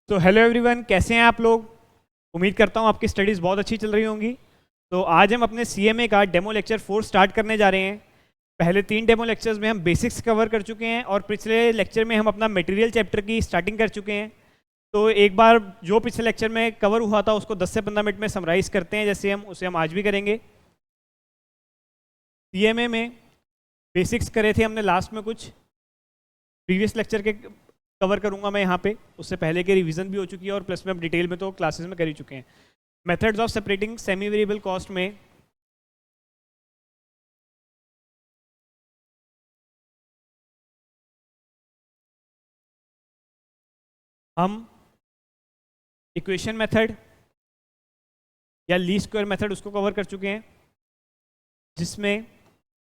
तो hello everyone, कैसे हैं आप लोग। उम्मीद करता हूँ आपकी स्टडीज़ बहुत अच्छी चल रही होंगी। तो आज हम अपने सीएमए का डेमो लेक्चर 4 स्टार्ट करने जा रहे हैं। पहले 3 डेमो लेक्चर्स में हम बेसिक्स कवर कर चुके हैं और पिछले लेक्चर में हम अपना मटेरियल चैप्टर की स्टार्टिंग कर चुके हैं। तो एक बार जो पिछले लेक्चर में कवर हुआ था उसको 10 से 15 मिनट में समराइज़ करते हैं, जैसे हम आज भी करेंगे। सीएमए में बेसिक्स करे थे हमने लास्ट में, कुछ प्रीवियस लेक्चर के कवर करूंगा मैं यहाँ पे। उससे पहले की रिवीजन भी हो चुकी है और प्लस में अब डिटेल में तो क्लासेस में कर ही चुके हैं। Methods of separating semi variable cost में हम इक्वेशन मेथड या लीस्ट स्क्वायर मेथड उसको कवर कर चुके हैं, जिसमें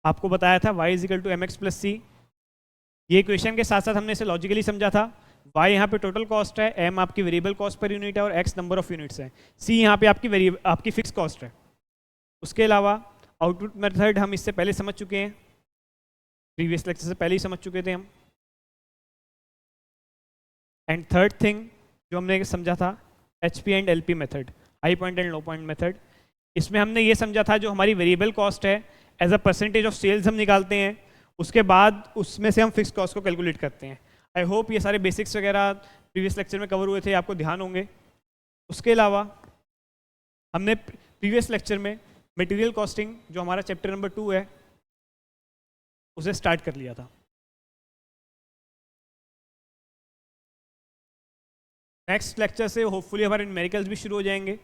आपको बताया था y is equal to mx plus c. ये इक्वेशन के साथ साथ हमने इसे लॉजिकली समझा था। y यहाँ पे टोटल कॉस्ट है, m आपकी वेरिएबल कॉस्ट पर यूनिट है और x नंबर ऑफ यूनिट्स है, c यहाँ पे आपकी फिक्स कॉस्ट है। उसके अलावा आउटपुट मेथड हम इससे पहले समझ चुके हैं, प्रीवियस लेक्चर से पहले ही समझ चुके थे हम। एंड थर्ड थिंग जो हमने समझा था HP and LP method, high point and low point method. इसमें हमने ये समझा था जो हमारी वेरिएबल कॉस्ट है as a percentage of sales हम निकालते हैं, उसके बाद उसमें से हम फिक्स कॉस्ट को कैलकुलेट करते हैं। आई होप ये सारे बेसिक्स वगैरह प्रीवियस लेक्चर में कवर हुए थे, आपको ध्यान होंगे। उसके अलावा हमने प्रीवियस लेक्चर में मटेरियल कॉस्टिंग जो हमारा चैप्टर नंबर 2 है उसे स्टार्ट कर लिया था। नेक्स्ट लेक्चर से होपफुली हमारे न्यूमेरिकल्स भी शुरू हो जाएंगे।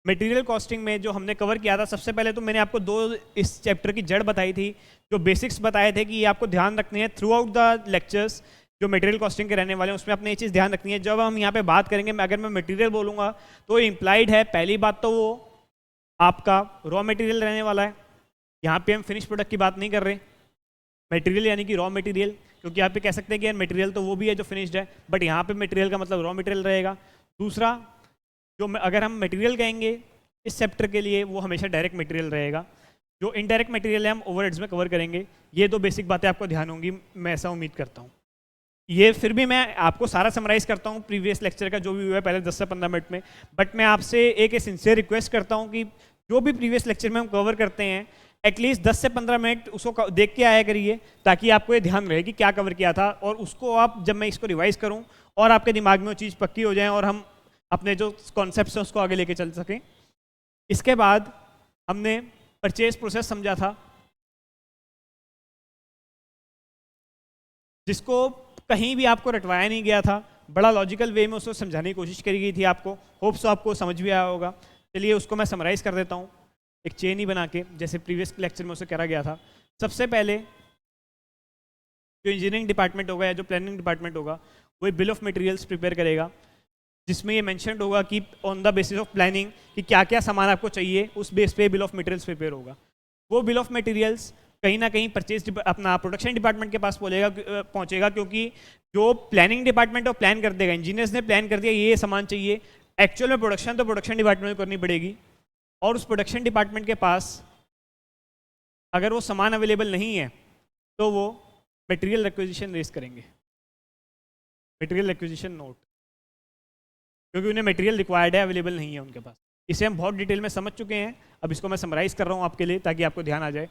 मटेरियल कॉस्टिंग में जो हमने कवर किया था, सबसे पहले तो मैंने आपको 2 इस चैप्टर की जड़ बताई थी, जो बेसिक्स बताए थे कि ये आपको ध्यान रखनी है थ्रू आउट द लेक्चर्स जो मटेरियल कॉस्टिंग के रहने वाले हैं। उसमें अपने ये चीज़ ध्यान रखनी है, जब हम यहाँ पे बात करेंगे अगर मैं मटेरियल बोलूँगा तो इम्प्लाइड है पहली बात तो वो आपका रॉ मटेरियल रहने वाला है। यहाँ पे हम फिनिश प्रोडक्ट की बात नहीं कर रहे, मटेरियल यानी कि रॉ मटेरियल, क्योंकि आप पे कह सकते हैं कि यार मटेरियल तो वो भी है जो फिनिश्ड है, बट यहाँ पे मटेरियल का मतलब रॉ मटेरियल रहेगा। दूसरा जो अगर हम मटेरियल कहेंगे इस चैप्टर के लिए वो हमेशा डायरेक्ट मटेरियल रहेगा। जो इनडायरेक्ट मटेरियल है हम ओवरहेड्स में कवर करेंगे। ये 2 बेसिक बातें आपको ध्यान होंगी, मैं ऐसा उम्मीद करता हूँ। ये फिर भी मैं आपको सारा समराइज़ करता हूँ प्रीवियस लेक्चर का जो भी हुआ है पहले 10 से 15 मिनट में, बट मैं आपसे एक सिंसियर रिक्वेस्ट करता हूँ कि जो भी प्रीवियस लेक्चर में हम कवर करते हैं एटलीस्ट 10 से 15 मिनट उसको देख के आया करिए, ताकि आपको ये ध्यान रहे कि क्या कवर किया था, और उसको आप जब मैं इसको रिवाइज करूँ और आपके दिमाग में वो चीज़ पक्की हो जाए और हम अपने जो कॉन्सेप्ट्स हैं उसको आगे लेके चल सकें। इसके बाद हमने परचेज प्रोसेस समझा था, जिसको कहीं भी आपको रटवाया नहीं गया था, बड़ा लॉजिकल वे में उसको समझाने की कोशिश करी गई थी आपको। होप्स आपको समझ भी आया होगा। चलिए उसको मैं समराइज़ कर देता हूँ एक चेन ही बना के, जैसे प्रीवियस लेक्चर में उसे करा गया था। सबसे पहले जो इंजीनियरिंग डिपार्टमेंट होगा या जो प्लानिंग डिपार्टमेंट होगा वो बिल ऑफ मटेरियल्स प्रिपेयर करेगा, जिसमें ये मेंशन्ड होगा कि on the basis of planning कि क्या क्या सामान आपको चाहिए, उस बेस पे बिल ऑफ मटेरियल्स प्रिपेयर होगा। वो बिल ऑफ मटेरियल्स कहीं ना कहीं परचेज अपना प्रोडक्शन डिपार्टमेंट के पास पहुंचेगा, क्योंकि जो प्लानिंग डिपार्टमेंट है वो प्लान कर देगा, इंजीनियर्स ने प्लान कर दिया ये सामान चाहिए, एक्चुअल में प्रोडक्शन तो प्रोडक्शन डिपार्टमेंट को करनी पड़ेगी, और उस प्रोडक्शन डिपार्टमेंट के पास अगर वो सामान अवेलेबल नहीं है तो वो मटेरियल रिक्विजिशन रेज करेंगे, मटेरियल रिक्विजिशन नोट, क्योंकि उन्हें मटेरियल रिक्वायर्ड है, अवेलेबल नहीं है उनके पास। इसे हम बहुत डिटेल में समझ चुके हैं, अब इसको मैं समराइज़ कर रहा हूँ आपके लिए ताकि आपको ध्यान आ जाए।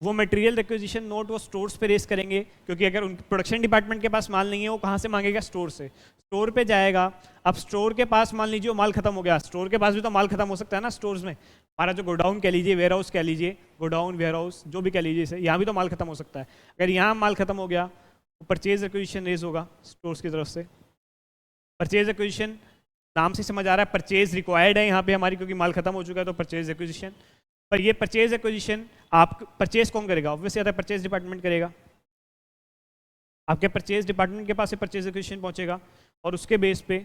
वो मटेरियल रिक्विजिशन नोट वो स्टोर्स पे रेस करेंगे, क्योंकि अगर उन प्रोडक्शन डिपार्टमेंट के पास माल नहीं है वो कहाँ से मांगेगा, स्टोर से। स्टोर पे जाएगा, अब स्टोर के पास मान लीजिए माल खत्म हो गया, स्टोर के पास भी तो माल खत्म हो सकता है ना स्टोर्स में। हमारा जो गोडाउन कह लीजिए, वेयर हाउस कह लीजिए, गोडाउन वेयर हाउस जो भी कह लीजिए इसे, यहाँ भी तो माल खत्म हो सकता है। अगर यहाँ माल खत्म हो गया तो परचेज रिक्विजिशन रेज होगा स्टोर्स की तरफ से। परचेज रिक्विजिशन नाम से समझ आ रहा है परचेज रिक्वायर्ड है यहाँ पे हमारी, क्योंकि माल खत्म हो चुका है, तो परचेज एक्विजिशन। पर ये परचेज एक्विजिशन आप परचेज कौन करेगा, ऑब्वियसली आता है परचेज डिपार्टमेंट करेगा। आपके परचेज डिपार्टमेंट के पास से परचेज एक्विजिशन पहुंचेगा और उसके बेस पे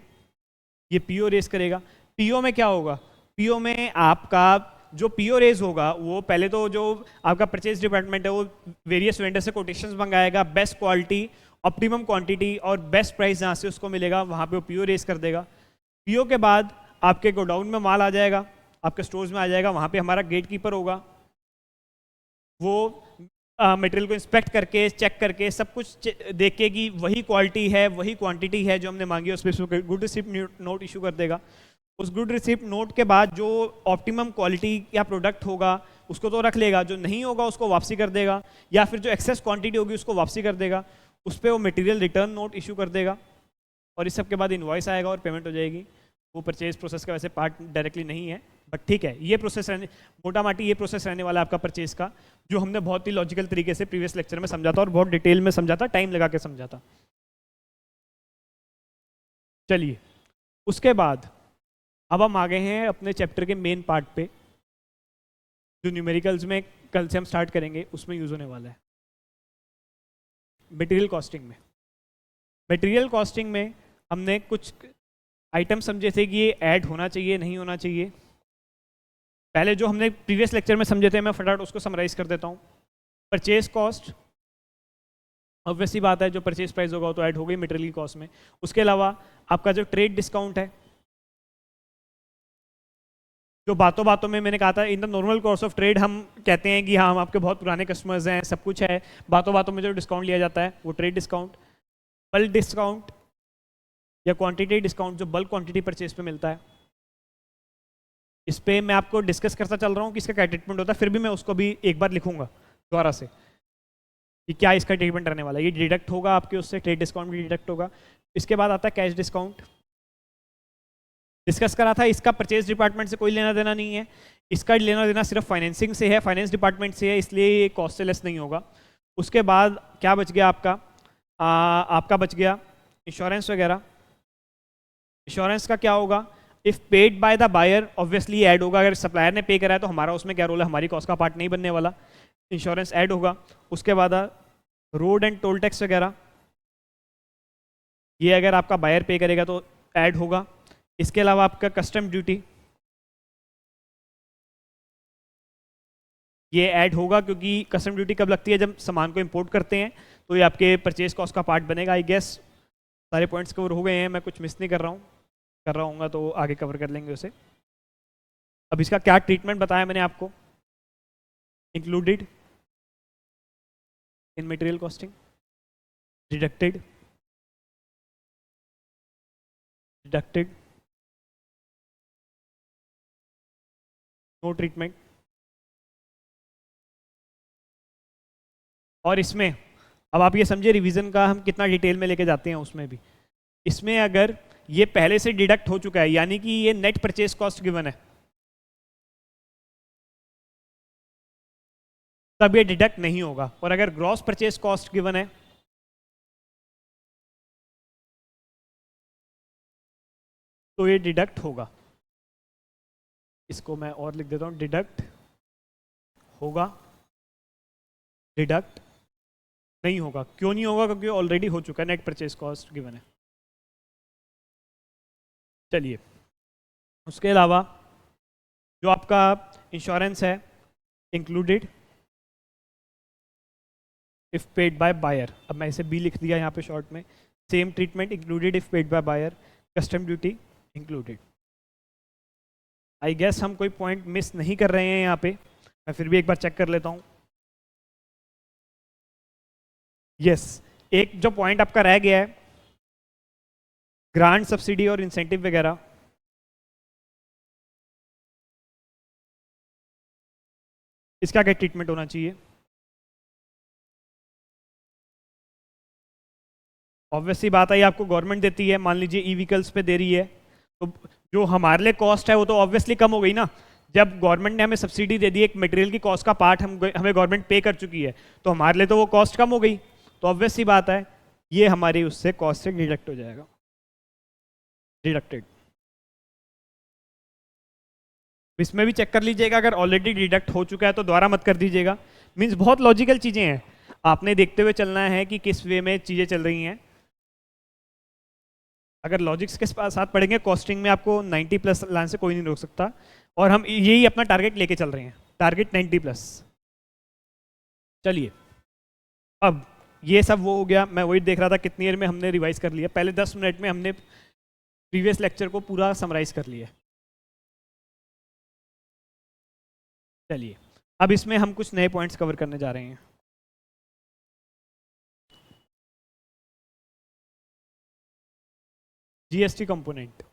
ये पीओ रेस करेगा। पीओ में क्या होगा, पीओ में आपका जो पीओ रेज होगा वो पहले तो जो आपका परचेज डिपार्टमेंट है वो वेरियस वेंडर से कोटेशंस मंगाएगा, बेस्ट क्वालिटी, ऑप्टिमम क्वांटिटी और बेस्ट प्राइस जहाँ से उसको मिलेगा वहाँ पे वो पीओ रेस कर देगा। पीओ के बाद आपके गोडाउन में माल आ जाएगा, आपके स्टोर्स में आ जाएगा, वहाँ पे हमारा गेट कीपर होगा, वो मटेरियल को इंस्पेक्ट करके, चेक करके, सब कुछ देख के कि वही क्वालिटी है, वही क्वांटिटी है जो हमने मांगी है, उस पर गुड रिसिप्ट नोट इशू कर देगा। उस गुड रिसिप्ट नोट के बाद जो ऑप्टिमम क्वालिटी या प्रोडक्ट होगा उसको तो रख लेगा, जो नहीं होगा उसको वापसी कर देगा, या फिर जो एक्सेस क्वांटिटी होगी उसको वापसी कर देगा। उस पर वो मटेरियल रिटर्न नोट इशू कर देगा, और इस सब के बाद इनवॉइस आएगा और पेमेंट हो जाएगी। वो परचेज प्रोसेस का वैसे पार्ट डायरेक्टली नहीं है, बट ठीक है, ये प्रोसेस रहने, मोटा माटी ये प्रोसेस रहने वाला है आपका परचेज का, जो हमने बहुत ही लॉजिकल तरीके से प्रीवियस लेक्चर में समझा था और बहुत डिटेल में समझा था, टाइम लगा के समझा था। चलिए, उसके बाद अब हम आ गए हैं अपने चैप्टर के मेन पार्ट पे, जो न्यूमेरिकल्स में कल से हम स्टार्ट करेंगे, उसमें यूज होने वाला है। मटेरियल कॉस्टिंग में, मटेरियल कॉस्टिंग में हमने कुछ आइटम समझे थे कि ये ऐड होना चाहिए, नहीं होना चाहिए। पहले जो हमने प्रीवियस लेक्चर में समझे थे, मैं फटाफट उसको समराइज कर देता हूँ। परचेज कॉस्ट, ऑब्वियस सी बात है, जो परचेज प्राइस होगा वो तो ऐड हो गई मटेरियल की कॉस्ट में। उसके अलावा आपका जो ट्रेड डिस्काउंट है, जो बातों बातों में मैंने कहा था, in the normal course of trade हम कहते हैं कि हाँ, हम आपके बहुत पुराने कस्टमर्स हैं, सब कुछ है, बातों बातों में जो डिस्काउंट लिया जाता है वो ट्रेड डिस्काउंट। बल्क डिस्काउंट या क्वांटिटी डिस्काउंट, जो बल्क क्वांटिटी परचेज पे मिलता है, इस पे मैं आपको डिस्कस करता चल रहा हूँ कि इसका क्या ट्रीटमेंट होता है, फिर भी मैं उसको भी एक बार लिखूंगा दोबारा से कि क्या इसका ट्रीटमेंट रहने वाला है। ये डिडक्ट होगा आपके उससे, ट्रेड डिस्काउंट भी डिडक्ट होगा। इसके बाद आता है कैश डिस्काउंट, डिस्कस करा था, इसका परचेज डिपार्टमेंट से कोई लेना देना नहीं है, इसका लेना देना सिर्फ फाइनेंसिंग से है, फाइनेंस डिपार्टमेंट से है, इसलिए ये कॉस्ट से लेस नहीं होगा। उसके बाद क्या बच गया आपका, आपका बच गया इंश्योरेंस वगैरह। इंश्योरेंस का क्या होगा, if paid by the buyer, obviously add होगा, अगर सप्लायर ने पे करा है तो हमारा उसमें क्या रोल है, हमारी कॉस्ट का पार्ट नहीं बनने वाला, इंश्योरेंस ऐड होगा। उसके बाद रोड एंड टोल टैक्स वगैरह, ये अगर आपका बायर पे करेगा तो ऐड होगा। इसके अलावा आपका कस्टम ड्यूटी, ये ऐड होगा, क्योंकि कस्टम ड्यूटी कब लगती है, जब सामान को इंपोर्ट करते हैं, तो ये आपके परचेज कॉस्ट का पार्ट बनेगा। आई गेस सारे पॉइंट्स कवर हो गए हैं, मैं कुछ मिस नहीं कर रहा हूँ, कर रहा हूँगा तो आगे कवर कर लेंगे उसे। अब इसका क्या ट्रीटमेंट बताया मैंने आपको, included in material costing, deducted, deducted, no treatment. और इसमें अब आप ये समझे रिवीजन का हम कितना डिटेल में लेके जाते हैं उसमें भी। इसमें अगर ये पहले से डिडक्ट हो चुका है, यानी कि ये नेट परचेज कॉस्ट गिवन है, तब ये डिडक्ट नहीं होगा। और अगर ग्रॉस परचेज कॉस्ट गिवन है तो ये डिडक्ट होगा। इसको मैं और लिख देता हूं, डिडक्ट होगा, डिडक्ट नहीं होगा। क्यों नहीं होगा, क्योंकि ऑलरेडी हो चुका है, नेट परचेज कॉस्ट गिवन है। चलिए, उसके अलावा जो आपका इंश्योरेंस है, included if paid by buyer, अब मैं इसे बी लिख दिया यहाँ पे शॉर्ट में, same treatment, included if paid by buyer, custom duty included. I guess हम कोई पॉइंट मिस नहीं कर रहे हैं यहाँ पे, मैं फिर भी एक बार चेक कर लेता हूँ। यस, एक जो पॉइंट आपका रह गया है, ग्रांट, सब्सिडी और इंसेंटिव वगैरह, इसका क्या ट्रीटमेंट होना चाहिए। ऑब्वियसली बात है, आपको गवर्नमेंट देती है, मान लीजिए ई व्हीकल्स पे दे रही है, तो जो हमारे लिए कॉस्ट है वो तो ऑब्वियसली कम हो गई ना। जब गवर्नमेंट ने हमें सब्सिडी दे दी, एक मटेरियल की कॉस्ट का पार्ट हमें गवर्नमेंट पे कर चुकी है, तो हमारे लिए तो वो कॉस्ट कम हो गई, तो ऑब्वियस सी बात है ये हमारी उससे कॉस्ट से डिडक्ट हो जाएगा, डिडक्टेड। इसमें भी चेक कर लीजिएगा, अगर ऑलरेडी डिडक्ट हो चुका है तो दोबारा मत कर दीजिएगा। मीन्स बहुत लॉजिकल चीज़ें हैं, आपने देखते हुए चलना है कि किस वे में चीज़ें चल रही हैं। अगर लॉजिक्स के साथ पढ़ेंगे कॉस्टिंग में, आपको 90+ लाइन से कोई नहीं रोक सकता, और हम यही अपना टारगेट लेके चल रहे हैं, टारगेट 90+। चलिए, अब ये सब वो हो गया, मैं वही देख रहा था कितनी देर में हमने रिवाइज कर लिया। पहले 10 मिनट में हमने प्रीवियस लेक्चर को पूरा समराइज कर लिया। चलिए, अब इसमें हम कुछ नए पॉइंट्स कवर करने जा रहे हैं। जीएसटी कंपोनेंट,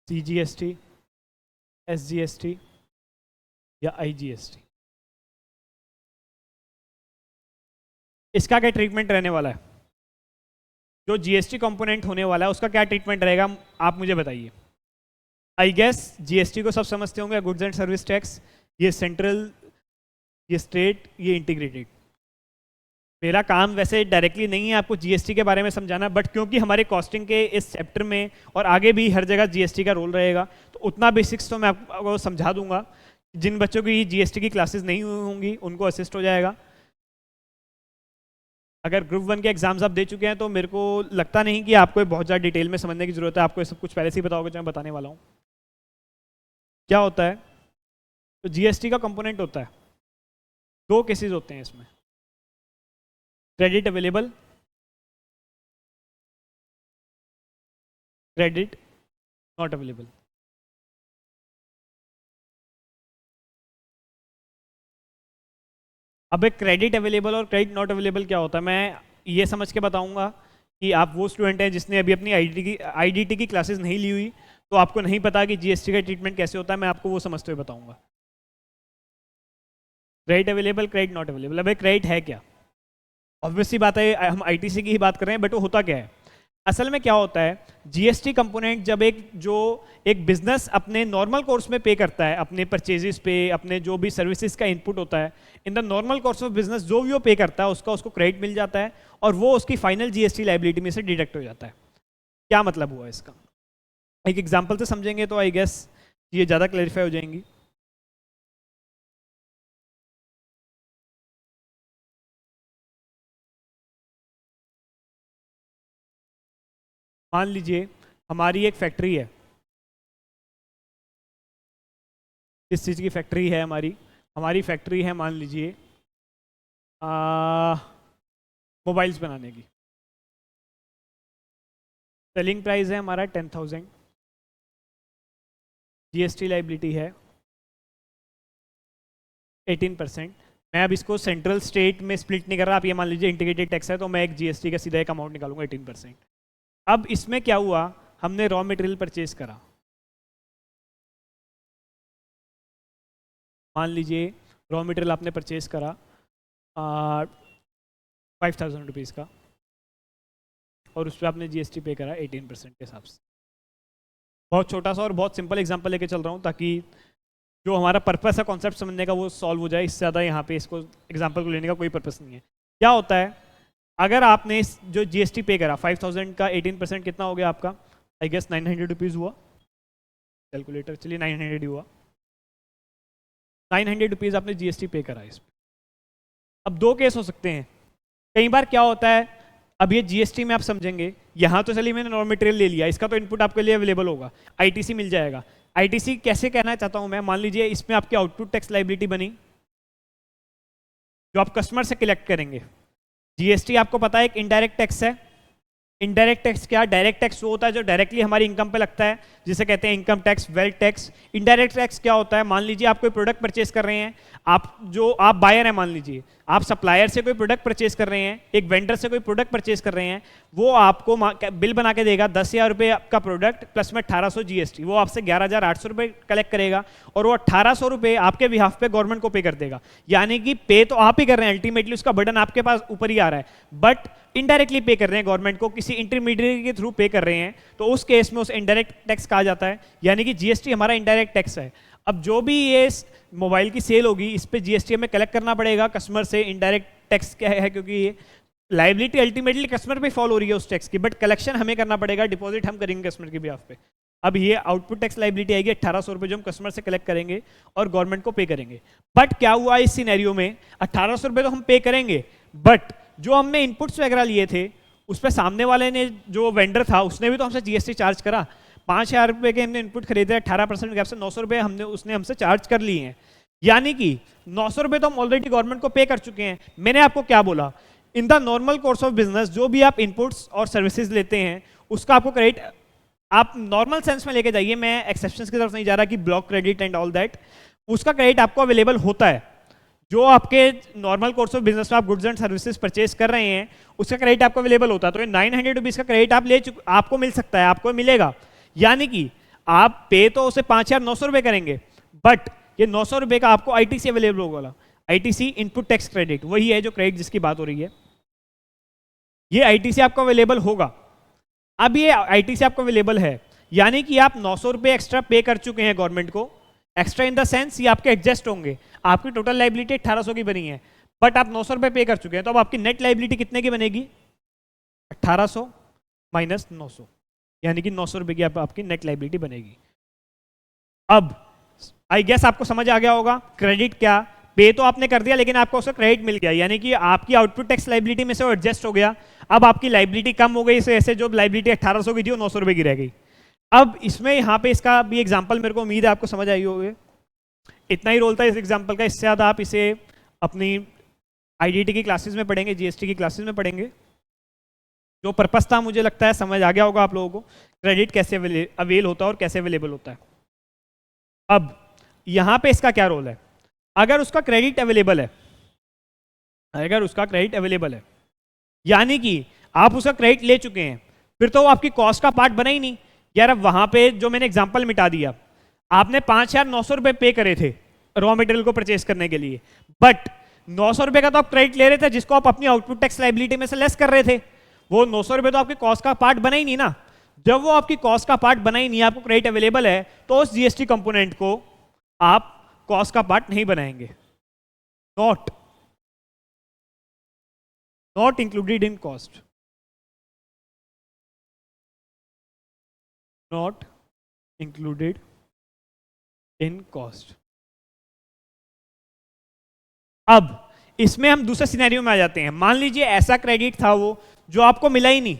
सीजीएसटी, एसजीएसटी या आईजीएसटी, इसका क्या ट्रीटमेंट रहने वाला है? जो जीएसटी कंपोनेंट होने वाला है उसका क्या ट्रीटमेंट रहेगा, आप मुझे बताइए। आई गेस जीएसटी को सब समझते होंगे, गुड्स एंड सर्विस टैक्स, ये सेंट्रल, ये स्टेट, ये इंटीग्रेटेड। मेरा काम वैसे डायरेक्टली नहीं है आपको जीएसटी के बारे में समझाना, बट क्योंकि हमारे कॉस्टिंग के इस चैप्टर में और आगे भी हर जगह जीएसटी का रोल रहेगा, तो उतना बेसिक्स तो मैं आपको समझा दूंगा। जिन बच्चों की जीएसटी की क्लासेस नहीं हुई होंगी उनको असिस्ट हो जाएगा। अगर ग्रुप 1 के एग्जाम्स आप दे चुके हैं तो मेरे को लगता नहीं कि आपको बहुत ज़्यादा डिटेल में समझने की जरूरत है, आपको ये सब कुछ पहले से ही पता होगा जो मैं बताने वाला हूँ। क्या होता है, तो जीएसटी का कंपोनेंट होता है, दो केसेस होते हैं इसमें, credit available, credit not available. अब एक क्रेडिट अवेलेबल और क्रेडिट नॉट अवेलेबल क्या होता है, मैं ये समझ के बताऊंगा कि आप वो स्टूडेंट हैं जिसने अभी अपनी आईडीटी की क्लासेस नहीं ली हुई, तो आपको नहीं पता कि जीएसटी का ट्रीटमेंट कैसे होता है, मैं आपको वो समझते हुए बताऊंगा। Credit available, credit not available. अब क्रेडिट है क्या? ऑब्वियसली बात है, हम आईटीसी की ही बात कर रहे हैं, बट वो होता क्या है? असल में क्या होता है, जीएसटी कंपोनेंट जब एक बिजनेस अपने नॉर्मल कोर्स में पे करता है, अपने परचेजेस पे, अपने जो भी सर्विसेज का इनपुट होता है, in the normal course of business जो भी वो पे करता है उसको क्रेडिट मिल जाता है और वो उसकी फाइनल जीएसटी लायबिलिटी में से डिडक्ट हो जाता है। क्या मतलब हुआ इसका? एक एग्जाम्पल से समझेंगे तो आई गेस ये ज़्यादा क्लैरिफाई हो जाएंगी। मान लीजिए हमारी एक फैक्ट्री है, किस चीज़ की फैक्ट्री है हमारी फैक्ट्री है मान लीजिए मोबाइल्स बनाने की। सेलिंग प्राइस है हमारा 10,000, जीएसटी लायबिलिटी है 18%। मैं अब इसको सेंट्रल स्टेट में स्प्लिट नहीं कर रहा, आप ये मान लीजिए इंटीग्रेटेड टैक्स है, तो मैं एक जीएसटी का सीधा एक अमाउंट निकालूंगा 18%। अब इसमें क्या हुआ, हमने रॉ मटेरियल परचेज करा, मान लीजिए रॉ मटेरियल आपने परचेज करा 5,000 रुपीज़ का, और उस पर आपने जीएसटी पे करा 18% के हिसाब से। बहुत छोटा सा और बहुत सिंपल एग्जांपल लेके चल रहा हूँ ताकि जो हमारा पर्पस है कॉन्सेप्ट समझने का वो सॉल्व हो जाए। इससे ज़्यादा यहाँ पे इसको एग्जांपल को लेने का कोई पर्पस नहीं है। क्या होता है, अगर आपने जो जीएसटी पे करा 5,000 का 18% कितना हो गया आपका? आई गेस 900 रुपीज़ हुआ। कैलकुलेटर चलिए 900 ही हुआ। 900 रुपीज़ आपने जीएसटी पे करा इस पर। अब दो केस हो सकते हैं। कई बार क्या होता है, अब ये जीएसटी में आप समझेंगे, यहाँ तो चलिए मैंने रॉ मटेरियल ले लिया, इसका तो इनपुट आपके लिए अवेलेबल होगा, आईटीसी मिल जाएगा। आईटीसी कैसे कहना चाहता हूँ मैं, मान लीजिए इसमें आपकी आउटपुट टैक्स लायबिलिटी बनी जो आप कस्टमर से कलेक्ट करेंगे। जीएसटी आपको पता है एक इनडायरेक्ट टैक्स है। इनडायरेक्ट टैक्स क्या? डायरेक्ट टैक्स वो होता है जो डायरेक्टली हमारी इनकम पे लगता है, जिसे कहते हैं income tax, wealth tax. Indirect tax क्या होता है, मान लीजिए आप कोई प्रोडक्ट परचेज कर रहे हैं, आप बायर हैं, मान लीजिए आप सप्लायर से कोई प्रोडक्ट परचेज कर रहे हैं, एक वेंडर से कोई प्रोडक्ट परचेज कर रहे हैं, वो आपको बिल बना के देगा 10,000 रुपये का प्रोडक्ट प्लस में 1,800 जीएसटी, वो आपसे 11,800 रुपये कलेक्ट करेगा और वो 1,800 रुपये आपके बिहाफ पे गवर्नमेंट को पे कर देगा। यानी कि पे तो आप ही कर रहे हैं, अल्टीमेटली उसका बर्डन आपके पास ऊपर ही आ रहा है, बट इनडायरेक्टली पे कर रहे हैं गवर्नमेंट को, किसी इंटरमीडिएट के थ्रू पे कर रहे हैं, तो उस केस में उस इनडायरेक्ट टैक्स कहा जाता है। यानी कि जीएसटी हमारा इनडायरेक्ट टैक्स है। अब जो भी ये मोबाइल की सेल होगी इस पे जीएसटी हमें कलेक्ट करना पड़ेगा कस्टमर से। इनडायरेक्ट टैक्स क्या है, क्योंकि ये लायबिलिटी अल्टीमेटली कस्टमर पे फॉल हो रही है उस टैक्स की, बट कलेक्शन हमें करना पड़ेगा, डिपॉजिट हम करेंगे कस्टमर के बिहाफ पे। अब ये आउटपुट टैक्स लायबिलिटी आएगी 1,800 रुपये जो हम कस्टमर से कलेक्ट करेंगे और गवर्नमेंट को पे करेंगे। बट क्या हुआ इस सिनेरियो में, 1,800 रुपये तो हम पे करेंगे, बट जो हमने इनपुट्स वगैरह लिए थे उस पर सामने वाले ने, जो वेंडर था, उसने भी तो हमसे जीएसटी चार्ज करा। 5,000 रुपये के हमने इनपुट खरीदे, 18% गैप से 900 रुपये उसने हमसे चार्ज कर लिए हैं। यानी कि 900 रुपये तो हम ऑलरेडी गवर्नमेंट को पे कर चुके हैं। मैंने आपको क्या बोला, in the normal course of business जो भी आप इनपुट्स और सर्विसेज लेते हैं उसका आपको क्रेडिट आप नॉर्मल सेंस में लेके जाइए, मैं एक्सेप्शंस की तरफ नहीं जा रहा कि block credit and all that, उसका क्रेडिट आपको अवेलेबल होता है। जो आपके नॉर्मल कोर्स ऑफ बिजनेस में आप गुड्स एंड सर्विसेज परचेज कर रहे हैं उसका क्रेडिट आपको अवेलेबल होता है, तो ये 900 रुपीज़ का क्रेडिट आप आपको मिल सकता है, आपको मिलेगा। यानी कि आप पे तो उसे 5,900 रुपये करेंगे, बट ये 900 रुपये का आपको आईटीसी अवेलेबल होगा। आईटीसी इनपुट टैक्स क्रेडिट वही है जो क्रेडिट जिसकी बात हो रही है, ये आईटीसी आपको अवेलेबल होगा। अब ये आईटीसी आपको अवेलेबल है यानी कि आप 900 रुपये एक्स्ट्रा पे कर चुके हैं गवर्नमेंट को, एक्स्ट्रा इन द सेंस ये आपके एडजस्ट होंगे। आपकी टोटल लाइबिलिटी 1800 की बनी है, बट आप 900 रुपये पे कर चुके हैं, तो अब आपकी नेट लाइबिलिटी कितने की बनेगी? 1800 माइनस 900, यानी कि 900 रुपये की आपकी नेट लाइबिलिटी बनेगी। अब आई गेस आपको समझ आ गया होगा क्रेडिट क्या, पे तो आपने कर दिया लेकिन आपको उसका क्रेडिट मिल गया, यानी कि आपकी आउटपुट टैक्स लाइबिलिटी में से वो एडजस्ट हो गया। अब आपकी लाइबिलिटी कम हो गई, इसे ऐसे जो लाइबिलिटी 1800 की थी वो 900 रुपये की रह गई। अब इसमें यहाँ पे इसका भी एग्जाम्पल मेरे को उम्मीद है आपको समझ आई होगी। इतना ही रोल था इस एग्जाम्पल का, इससे ज़्यादा आप इसे अपनी आईडीटी की क्लासेस में पढ़ेंगे, जीएसटी की क्लासेस में पढ़ेंगे। जो पर्पस था मुझे लगता है समझ आ गया होगा आप लोगों को, क्रेडिट कैसे अवेल होता है और कैसे अवेलेबल होता है। अब यहाँ पे इसका क्या रोल है? अगर उसका क्रेडिट अवेलेबल है, अगर उसका क्रेडिट अवेलेबल है यानी कि आप उसका क्रेडिट ले चुके हैं, फिर तो वो आपकी कॉस्ट का पार्ट बना ही नहीं। यार अब वहां पे जो मैंने एग्जांपल मिटा दिया, आपने 5,900 रुपये पे करे थे रॉ मटेरियल को परचेज करने के लिए, बट 900 रुपये का तो आप क्रेडिट ले रहे थे जिसको आप अपनी आउटपुट टैक्स लाइबिलिटी में से लेस कर रहे थे। वो 900 रुपये तो आपकी कॉस्ट का पार्ट बना ही नहीं ना। जब वो आपकी कॉस्ट का पार्ट बना ही नहीं, आपको क्रेडिट अवेलेबल है, तो उस जीएसटी कंपोनेंट को आप कॉस्ट का पार्ट नहीं बनाएंगे। Not included in cost, not included in cost. अब इसमें हम दूसरे सिनेरियो में आ जाते हैं। मान लीजिए ऐसा क्रेडिट था वो जो आपको मिला ही नहीं,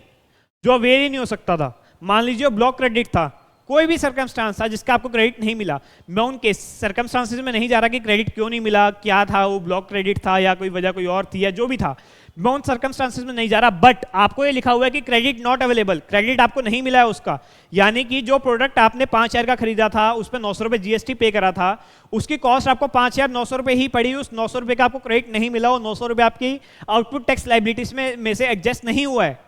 जो अवेल ही नहीं हो सकता था। मान लीजिए ब्लॉक क्रेडिट था, कोई भी सर्कमस्टांस था जिसका आपको क्रेडिट नहीं मिला। मैं उन केस सर्कमस्टांसेस में नहीं जा रहा कि क्रेडिट क्यों नहीं मिला, क्या था वो, ब्लॉक क्रेडिट था या कोई वजह कोई और थी या जो भी था, मैं उन सर्कमस्टांसेस में नहीं जा रहा। बट आपको ये लिखा हुआ है कि क्रेडिट नॉट अवेलेबल, क्रेडिट आपको नहीं मिला है उसका। यानी कि जो प्रोडक्ट आपने 5,000 का खरीदा था, उस पर 900 रुपये जीएसटी पे करा था, उसकी कॉस्ट आपको 5,900 रुपये ही पड़ी। उस 900 रुपये का आपको क्रेडिट नहीं मिला, और 900 रुपये आपकी आउटपुट टैक्स लाइबिलिटीज में से एडजस्ट नहीं हुआ है।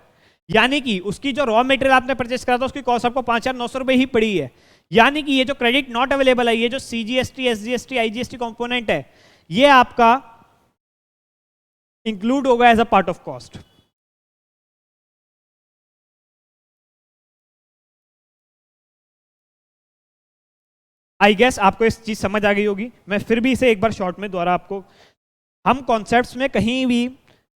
यानी कि उसकी जो रॉ मटेरियल आपने परचेस करा था उसकी कॉस्ट आपको 5,900 रुपये ही पड़ी है। यानी कि ये जो क्रेडिट नॉट अवेलेबल है, ये जो सीजीएसटी, एसजीएसटी, आईजीएसटी कंपोनेंट है, ये आपका इंक्लूड होगा as a part of cost. I guess आपको इस चीज समझ आ गई होगी। मैं फिर भी इसे एक बार शॉर्ट में दोबारा आपको, हम कॉन्सेप्ट्स में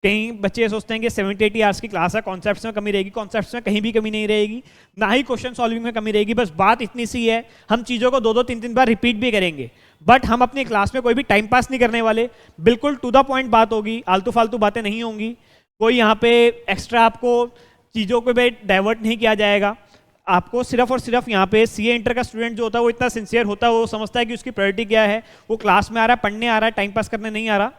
कहीं बच्चे सोचते हैं कि 70-80 आवर्स की क्लास है, कॉन्सेप्ट्स में कमी रहेगी। कॉन्सेप्ट्स में कहीं भी कमी नहीं रहेगी, ना ही क्वेश्चन सॉल्विंग में कमी रहेगी। बस बात इतनी सी है, हम चीज़ों को 2-2, 3-3 बार रिपीट भी करेंगे, बट हम अपनी क्लास में कोई भी टाइम पास नहीं करने वाले। बिल्कुल टू द पॉइंट बात होगी, आलतू फालतू बातें नहीं होंगी, कोई यहाँ पे एक्स्ट्रा आपको चीज़ों को भी डाइवर्ट नहीं किया जाएगा। आपको सिर्फ और सिर्फ यहाँ पे सीए इंटर का स्टूडेंट जो होता है वो इतना सिंसियर होता है, वो समझता है कि उसकी प्रायोरिटी क्या है, वो क्लास में आ रहा है, पढ़ने आ रहा है, टाइम पास करने नहीं आ रहा।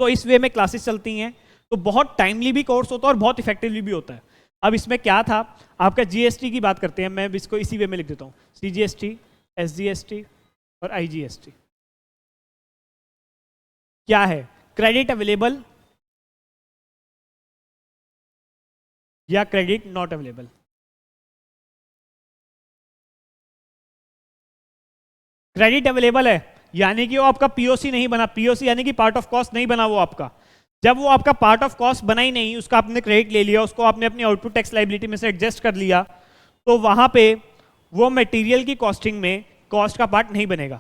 तो इस वे में क्लासेस चलती हैं, तो बहुत टाइमली भी कोर्स होता है और बहुत इफेक्टिवली भी होता है। अब इसमें क्या था, आपका जीएसटी की बात करते हैं, मैं इसको इसी वे में लिख देता हूँ, सीजीएसटी, एसजीएसटी और आईजीएसटी। क्या है? क्रेडिट अवेलेबल या credit not available. Credit available है यानी कि वो आपका पीओसी नहीं बना, पीओसी यानी कि पार्ट ऑफ कॉस्ट नहीं बना वो आपका। जब वो आपका पार्ट ऑफ कॉस्ट बना ही नहीं, उसका आपने क्रेडिट ले लिया, उसको आपने अपनी आउटपुट टैक्स लाइबिलिटी में से एडजस्ट कर लिया, तो वहां पे वो मटेरियल की कॉस्टिंग में कॉस्ट का पार्ट नहीं बनेगा,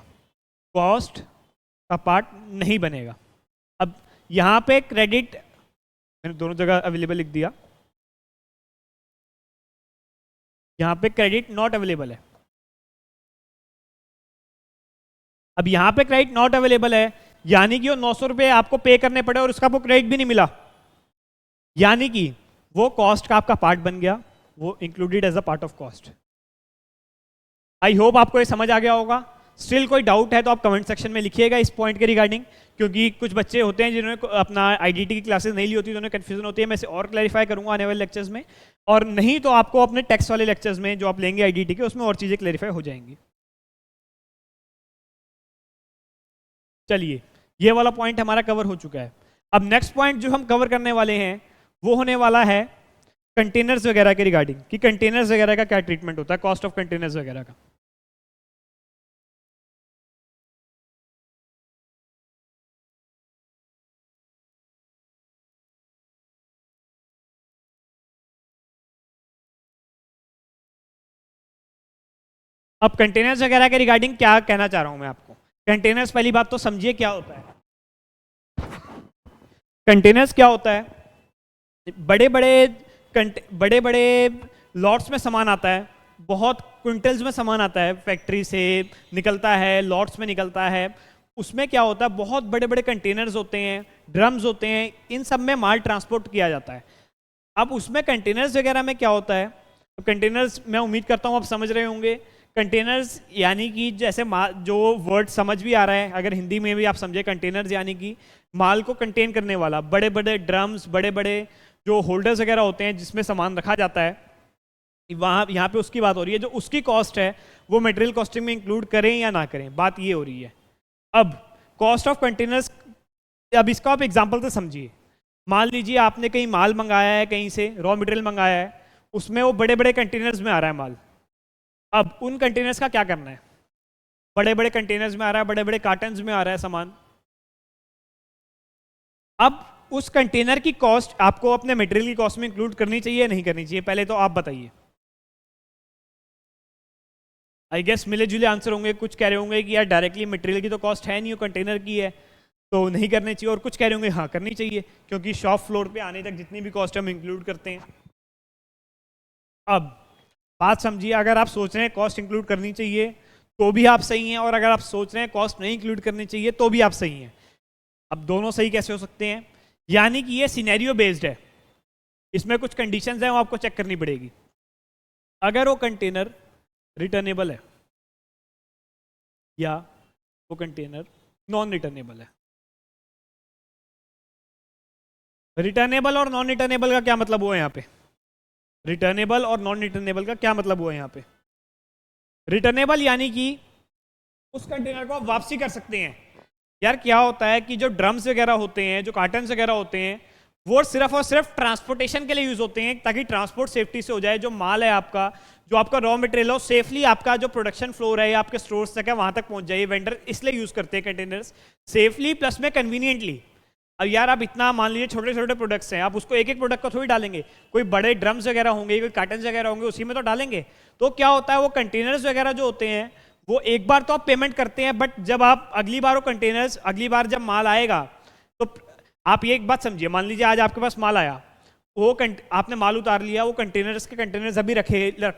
कॉस्ट का पार्ट नहीं बनेगा। अब यहां पे क्रेडिट मैंने दोनों जगह अवेलेबल लिख दिया, यहां पे क्रेडिट नॉट अवेलेबल है। अब यहां पे क्रेडिट नॉट अवेलेबल है यानी कि वो 900 रुपये आपको पे करने पड़े और उसका आपको क्रेडिट भी नहीं मिला, यानी कि वो कॉस्ट का आपका पार्ट बन गया, वो included as a part of cost. I hope आपको ये समझ आ गया होगा। स्टिल कोई डाउट है तो आप कमेंट सेक्शन में लिखिएगा इस पॉइंट के रिगार्डिंग, क्योंकि कुछ बच्चे होते हैं जिन्होंने अपना आईडीटी की क्लासेस नहीं ली होती, तो उन्हें कन्फ्यूजन होती है। मैं इसे और क्लैरिफाई करूंगा आने वाले लेक्चर्स में, और नहीं तो आपको अपने टेक्स्ट वाले लेक्चर्स में जो आप लेंगे आईडीटी के, उसमें और चीज़ें क्लैरिफाई हो जाएंगी। चलिए, ये वाला पॉइंट हमारा कवर हो चुका है। अब नेक्स्ट पॉइंट जो हम कवर करने वाले हैं वो होने वाला है कंटेनर्स वगैरह के रिगार्डिंग, कि कंटेनर्स वगैरह का क्या ट्रीटमेंट होता है, कॉस्ट ऑफ कंटेनर्स वगैरह का। अब कंटेनर्स वगैरह के रिगार्डिंग क्या कहना चाह रहा हूं मैं आपको। कंटेनर्स, पहली बात तो समझिए क्या होता है। कंटेनर्स क्या होता है, बड़े बड़े लॉट्स में सामान आता है, बहुत क्विंटल्स में सामान आता है, फैक्ट्री से निकलता है, लॉट्स में निकलता है। उसमें क्या होता है, बहुत बड़े बड़े कंटेनर्स होते हैं, ड्रम्स होते हैं, इन सब में माल ट्रांसपोर्ट किया जाता है। अब उसमें कंटेनर्स वगैरह में क्या होता है, कंटेनर्स मैं उम्मीद करता हूँ आप समझ रहे होंगे। कंटेनर्स यानी कि जैसे जो वर्ड समझ भी आ रहा है, अगर हिंदी में भी आप समझे, कंटेनर्स यानी कि माल को कंटेन करने वाला, बड़े बड़े ड्रम्स, बड़े बड़े जो होल्डर्स वगैरह होते हैं जिसमें सामान रखा जाता है, वहाँ यहाँ पे उसकी बात हो रही है। जो उसकी कॉस्ट है वो मटेरियल कॉस्टिंग में इंक्लूड करें या ना करें, बात ये हो रही है। अब कॉस्ट ऑफ कंटेनर्स, अब इसका आप एग्जांपल से समझिए। मान लीजिए आपने कहीं माल मंगाया है, कहीं से रॉ मटेरियल मंगाया है, उसमें वो बड़े बड़े कंटेनर्स में आ रहा है माल। अब उन कंटेनर्स का क्या करना है, बड़े बड़े कंटेनर्स में आ रहा है, बड़े बड़े कार्टन्स में आ रहा है सामान। अब उस कंटेनर की कॉस्ट आपको अपने मटेरियल की कॉस्ट में इंक्लूड करनी चाहिए या नहीं करनी चाहिए, पहले तो आप बताइए। आई गेस मिले जुले आंसर होंगे। कुछ कह रहे होंगे कि यार डायरेक्टली मटेरियल की तो कॉस्ट है नहीं, वो कंटेनर की है तो नहीं करनी चाहिए, और कुछ कह रहे होंगे हाँ करनी चाहिए, क्योंकि शॉप फ्लोर पे आने तक जितनी भी कॉस्ट हम इंक्लूड करते हैं। अब बात समझिए, अगर आप सोच रहे हैं कॉस्ट इंक्लूड करनी चाहिए तो भी आप सही हैं, और अगर आप सोच रहे हैं कॉस्ट नहीं इंक्लूड करनी चाहिए तो भी आप सही हैं। अब दोनों सही कैसे हो सकते हैं, यानी कि ये सिनेरियो बेस्ड है, इसमें कुछ कंडीशंस हैं वो आपको चेक करनी पड़ेगी। अगर वो कंटेनर रिटर्नेबल है या वो कंटेनर नॉन रिटर्नेबल है। रिटर्नेबल और नॉन रिटर्नेबल का क्या मतलब हुआ यहाँ पे, रिटर्नेबल और नॉन रिटर्नेबल का क्या मतलब हुआ यहाँ पे। रिटर्नेबल यानी कि उस कंटेनर को आप वापसी कर सकते हैं। यार क्या होता है कि जो ड्रम्स वगैरह होते हैं, जो कार्टन्स वगैरह होते हैं, वो सिर्फ और सिर्फ ट्रांसपोर्टेशन के लिए यूज होते हैं, ताकि ट्रांसपोर्ट सेफ्टी से हो जाए। जो माल है आपका, जो आपका रॉ मटेरियल हो, सेफली आपका जो प्रोडक्शन फ्लोर है या आपके स्टोर्स तक है वहां तक पहुंच जाए। वेंडर इसलिए यूज करते हैं कंटेनर्स, सेफली प्लस में कन्वीनियंटली। अब यार आप इतना मान लीजिए छोटे छोटे प्रोडक्ट्स हैं, आप उसको एक एक प्रोडक्ट को थोड़ी डालेंगे, कोई बड़े ड्रम्स वगैरह होंगे, कोई कार्टन्स वगैरह होंगे, उसी में तो डालेंगे। तो क्या होता है, वो कंटेनर्स वगैरह जो होते हैं वो एक बार तो आप पेमेंट करते हैं, बट जब आप अगली बार वो कंटेनर्स, अगली बार जब माल आएगा तो आप ये एक बात समझिए, मान लीजिए आज आपके पास माल आया, वो आपने माल उतार लिया, वो कंटेनर्स अभी रख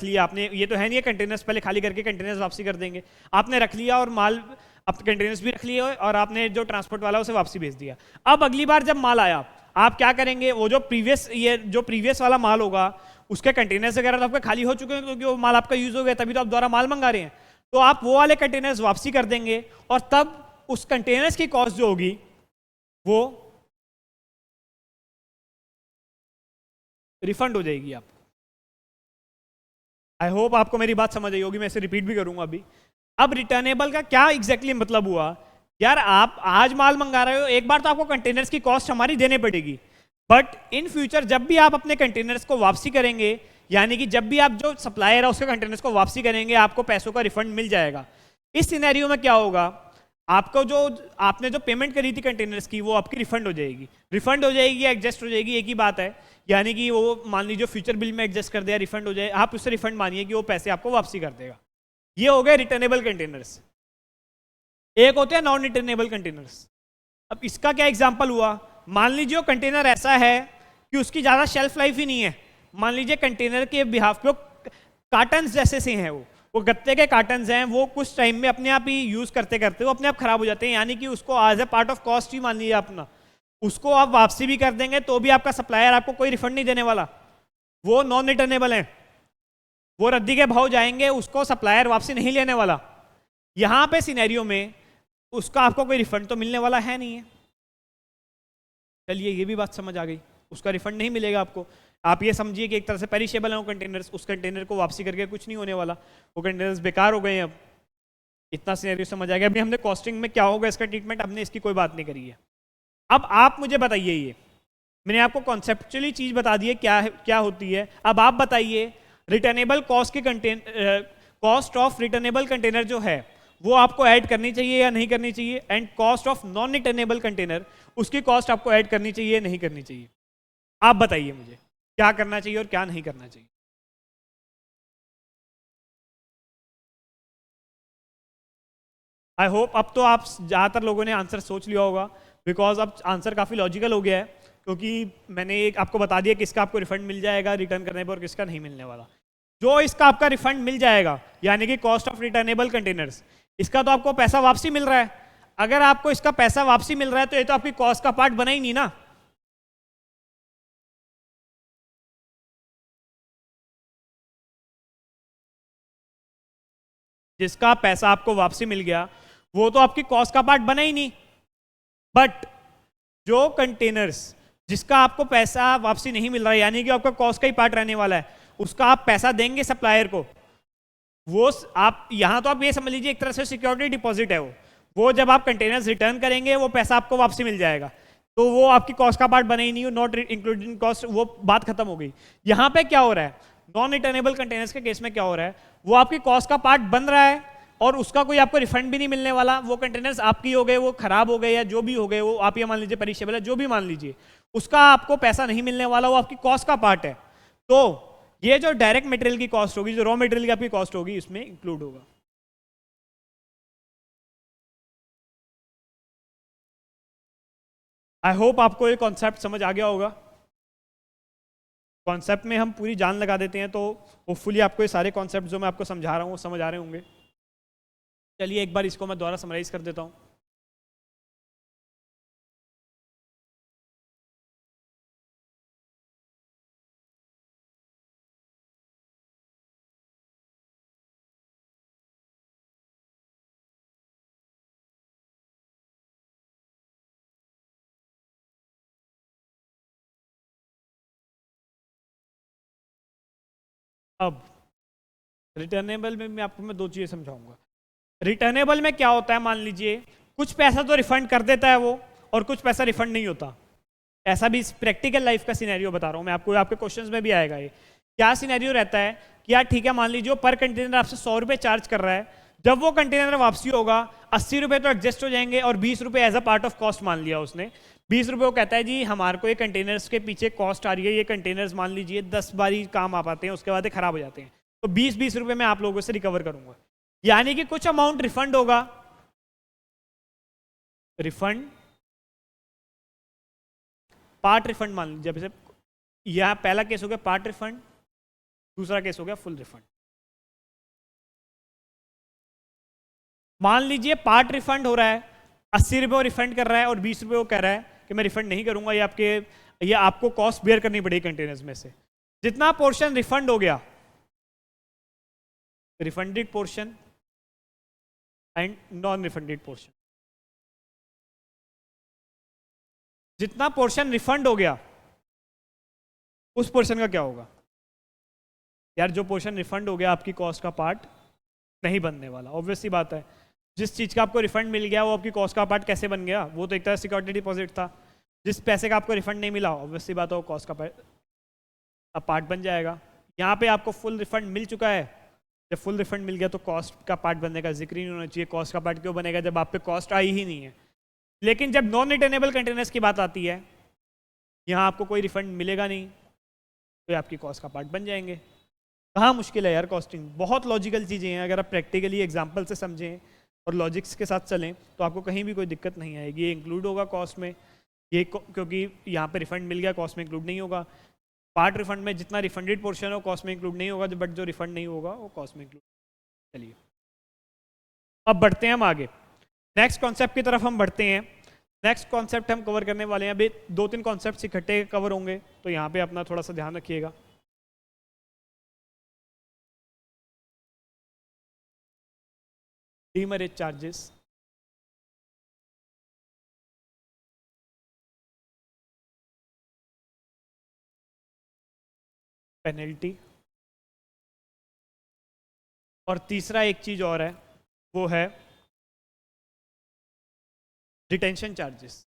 लिया आपने, ये तो है नहीं है कंटेनर्स पहले खाली करके कंटेनर्स वापसी कर देंगे। आपने रख लिया और माल, अब कंटेनर्स भी रख लिए और आपने जो ट्रांसपोर्ट वाला उसे वापसी भेज दिया। अब अगली बार जब माल आया, आप क्या करेंगे, वो जो प्रीवियस वाला माल होगा उसके कंटेनर्स वगैरह तो आपके खाली हो चुके हैं, क्योंकि वो माल आपका यूज हो गया, तभी तो आप दोबारा माल मंगा रहे हैं। तो आप वो वाले कंटेनर्स वापसी कर देंगे, और तब उस कंटेनर्स की कॉस्ट जो होगी वो रिफंड हो जाएगी आपको। आई होप आपको मेरी बात समझ आई होगी, मैं इसे रिपीट भी करूंगा अभी। अब रिटर्नेबल का क्या एग्जैक्टली मतलब हुआ, यार आप आज माल मंगा रहे हो, एक बार तो आपको कंटेनर्स की कॉस्ट हमारी देने पड़ेगी, बट इन फ्यूचर जब भी आप अपने कंटेनर्स को वापसी करेंगे, यानी कि जब भी आप जो सप्लायर है उसके कंटेनर्स को वापसी करेंगे, आपको पैसों का रिफंड मिल जाएगा। इस सिनेरियो में क्या होगा, आपको जो आपने जो पेमेंट करी थी कंटेनर्स की, वो आपकी रिफंड हो जाएगी। रिफंड हो जाएगी या एडजस्ट हो जाएगी, एक ही बात है। यानी कि वो मान लीजिए फ्यूचर बिल में एडजस्ट कर दिया, रिफंड हो जाए, आप उससे रिफंड मानिए कि वो पैसे आपको वापसी कर देगा। ये हो गए रिटर्नेबल कंटेनर्स। एक होते हैं नॉन रिटर्नेबल कंटेनर्स। अब इसका क्या एग्जांपल हुआ, मान लीजिए वो कंटेनर ऐसा है कि उसकी ज़्यादा शेल्फ लाइफ ही नहीं है। मान लीजिए कंटेनर के बिहाफ पे कार्टन्स जैसे से हैं, वो गत्ते के कार्टन्स हैं, वो कुछ टाइम में अपने आप ही यूज़ करते करते वो अपने आप खराब हो जाते हैं, यानी कि उसको as a part of cost ही मान लीजिए अपना, उसको आप वापसी भी कर देंगे तो भी आपका सप्लायर आपको कोई रिफंड नहीं देने वाला, वो नॉन रिटर्नेबल है, वो रद्दी के भाव जाएंगे, उसको सप्लायर वापसी नहीं लेने वाला। यहाँ पे सिनेरियो में उसका आपको कोई रिफंड तो मिलने वाला है नहीं है। चलिए ये भी बात समझ आ गई, उसका रिफंड नहीं मिलेगा आपको। आप ये समझिए कि एक तरह से पेरिशेबल है वो कंटेनर्स, उस कंटेनर को वापसी करके कुछ नहीं होने वाला, वो कंटेनर्स बेकार हो गए हैं अब। इतना सिनेरियो समझ आ गया। अभी हमने कॉस्टिंग में क्या होगा इसका ट्रीटमेंट, हमने इसकी कोई बात नहीं करी है। अब आप मुझे बताइए, ये मैंने आपको कॉन्सेप्चुअली चीज बता दी है क्या है, क्या होती है। अब आप बताइए रिटर्नेबल कॉस्ट के कॉस्ट ऑफ रिटर्नेबल कंटेनर जो है वो आपको ऐड करनी चाहिए या नहीं करनी चाहिए, and cost of non returnable container उसकी कॉस्ट आपको ऐड करनी चाहिए या नहीं करनी चाहिए। आप बताइए मुझे क्या करना चाहिए और क्या नहीं करना चाहिए। आई होप अब तो आप ज़्यादातर लोगों ने आंसर सोच लिया होगा, बिकॉज अब आंसर काफ़ी लॉजिकल हो गया है, क्योंकि मैंने एक आपको बता दिया किसका आपको रिफंड मिल जाएगा रिटर्न करने पर और किसका नहीं मिलने वाला। जो इसका आपका रिफंड मिल जाएगा यानी कि कॉस्ट ऑफ रिटर्नेबल कंटेनर्स, इसका तो आपको पैसा वापसी मिल रहा है। अगर आपको इसका पैसा वापसी मिल रहा है तो ये तो आपकी कॉस्ट का पार्ट बना ही नहीं ना। जिसका पैसा आपको वापसी मिल गया वो तो आपकी कॉस्ट का पार्ट बना ही नहीं। बट जो कंटेनर्स जिसका आपको पैसा वापसी नहीं मिल रहा है यानी कि आपका कॉस्ट का ही पार्ट रहने वाला है, उसका आप पैसा देंगे सप्लायर को, वो आप यहां तो आप ये समझ लीजिए एक तरह से सिक्योरिटी डिपॉजिट है वो जब आप कंटेनर्स रिटर्न करेंगे वो पैसा आपको वापसी मिल जाएगा, तो वो आपकी कॉस्ट का पार्ट बने ही नहीं, नॉट इंक्लूडिंग कॉस्ट, वो बात खत्म हो गई। यहां पे क्या हो रहा है, नॉन रिटर्नेबल कंटेनर्स के केस में क्या हो रहा है, वो आपकी कॉस्ट का पार्ट बन रहा है और उसका कोई आपको रिफंड भी नहीं मिलने वाला। वो कंटेनर्स आपकी हो गए, वो खराब हो गए या जो भी हो गए, वो आप ये मान लीजिए पेरिशेबल है, जो भी मान लीजिए, उसका आपको पैसा नहीं मिलने वाला, वो आपकी कॉस्ट का पार्ट है। तो ये जो डायरेक्ट मटेरियल की कॉस्ट होगी, जो रॉ मटेरियल की आपकी कॉस्ट होगी, इसमें इंक्लूड होगा। आई होप आपको ये कॉन्सेप्ट समझ आ गया होगा। कॉन्सेप्ट में हम पूरी जान लगा देते हैं तो होपफुली आपको ये सारे कॉन्सेप्ट जो मैं आपको समझा रहा हूँ वो समझ आ रहे होंगे। चलिए एक बार इसको मैं दोबारा समराइज कर देता हूँ। अब रिटर्नेबल में मैं आपको दो चीज़ें समझाऊंगा। रिटर्नेबल में क्या होता है, मान लीजिए कुछ पैसा तो रिफंड कर देता है वो और कुछ पैसा रिफंड नहीं होता। ऐसा भी प्रैक्टिकल लाइफ का सिनेरियो बता रहा हूँ मैं आपको, आपके क्वेश्चंस में भी आएगा ये। क्या सिनेरियो रहता है कि यार ठीक है, मान लीजिए पर कंटेनर आपसे 100 रुपये चार्ज कर रहा है, जब वो कंटेनर वापसी होगा 80 रुपये तो एडजस्ट हो जाएंगे और 20 रुपये as a part of cost मान लिया उसने। 20 रुपये वो कहता है जी हमारे को ये कंटेनर्स के पीछे कॉस्ट आ रही है, ये कंटेनर्स मान लीजिए 10 बारी काम आ पाते हैं उसके बाद ये खराब हो जाते हैं, तो 20-20 रुपये मैं आप लोगों से रिकवर करूंगा। यानी कि कुछ अमाउंट रिफंड होगा, रिफंड पार्ट रिफंड मान लीजिए, जैसे यह पहला केस हो गया पार्ट रिफंड, दूसरा केस हो गया फुल रिफंड। मान लीजिए पार्ट रिफंड हो रहा है, 80 रुपये वो रिफंड कर रहा है और 20 रुपये वो कह रहा है कि मैं रिफंड नहीं करूंगा, ये आपको कॉस्ट बेयर करनी पड़ेगी कंटेनर्स में से। जितना पोर्शन रिफंड हो गया, refunded portion and non refunded portion, जितना पोर्शन रिफंड हो गया उस पोर्शन का क्या होगा। यार जो पोर्शन रिफंड हो गया आपकी कॉस्ट का पार्ट नहीं बनने वाला, ऑब्वियस सी बात है। जिस चीज़ का आपको रिफंड मिल गया वो आपकी कॉस्ट का पार्ट कैसे बन गया, वो तो एक तरह सिक्योरिटी डिपॉजिट था। जिस पैसे का आपको रिफंड नहीं मिला ऑब्वियस सी बात है वो कॉस्ट का पार्ट बन जाएगा। यहाँ पे आपको फुल रिफंड मिल चुका है, जब फुल रिफंड मिल गया तो कॉस्ट का पार्ट बनने का जिक्र ही नहीं होना चाहिए। कॉस्ट का पार्ट क्यों बनेगा जब आप पे कॉस्ट आई ही नहीं है। लेकिन जब नॉन रिटर्नेबल कंटेनर्स की बात आती है, यहाँ आपको कोई रिफंड मिलेगा नहीं, तो आपकी कॉस्ट का पार्ट बन जाएंगे। कहाँ मुश्किल है यार, कॉस्टिंग बहुत लॉजिकल चीज़ें हैं। अगर आप प्रैक्टिकली एग्जाम्पल से समझें और लॉजिक्स के साथ चलें तो आपको कहीं भी कोई दिक्कत नहीं आएगी। ये इंक्लूड होगा कॉस्ट में, ये क्योंकि यहाँ पे रिफंड मिल गया कॉस्ट में इंक्लूड नहीं होगा। पार्ट रिफंड में जितना रिफंडेड पोर्शन हो कॉस्ट में इंक्लूड नहीं होगा, बट जो रिफंड नहीं होगा वो कॉस्ट में इंक्लूड। चलिए अब बढ़ते हैं हम आगे, नेक्स्ट कॉन्सेप्ट की तरफ हम बढ़ते हैं। नेक्स्ट कॉन्सेप्ट हम कवर करने वाले हैं, अभी 2-3 कॉन्सेप्ट इकट्ठे कवर होंगे, तो यहाँ पे अपना थोड़ा सा ध्यान रखिएगा। डीमरेज चार्जेस, पेनल्टी, और तीसरा एक चीज और है वो है डिटेंशन चार्जेस।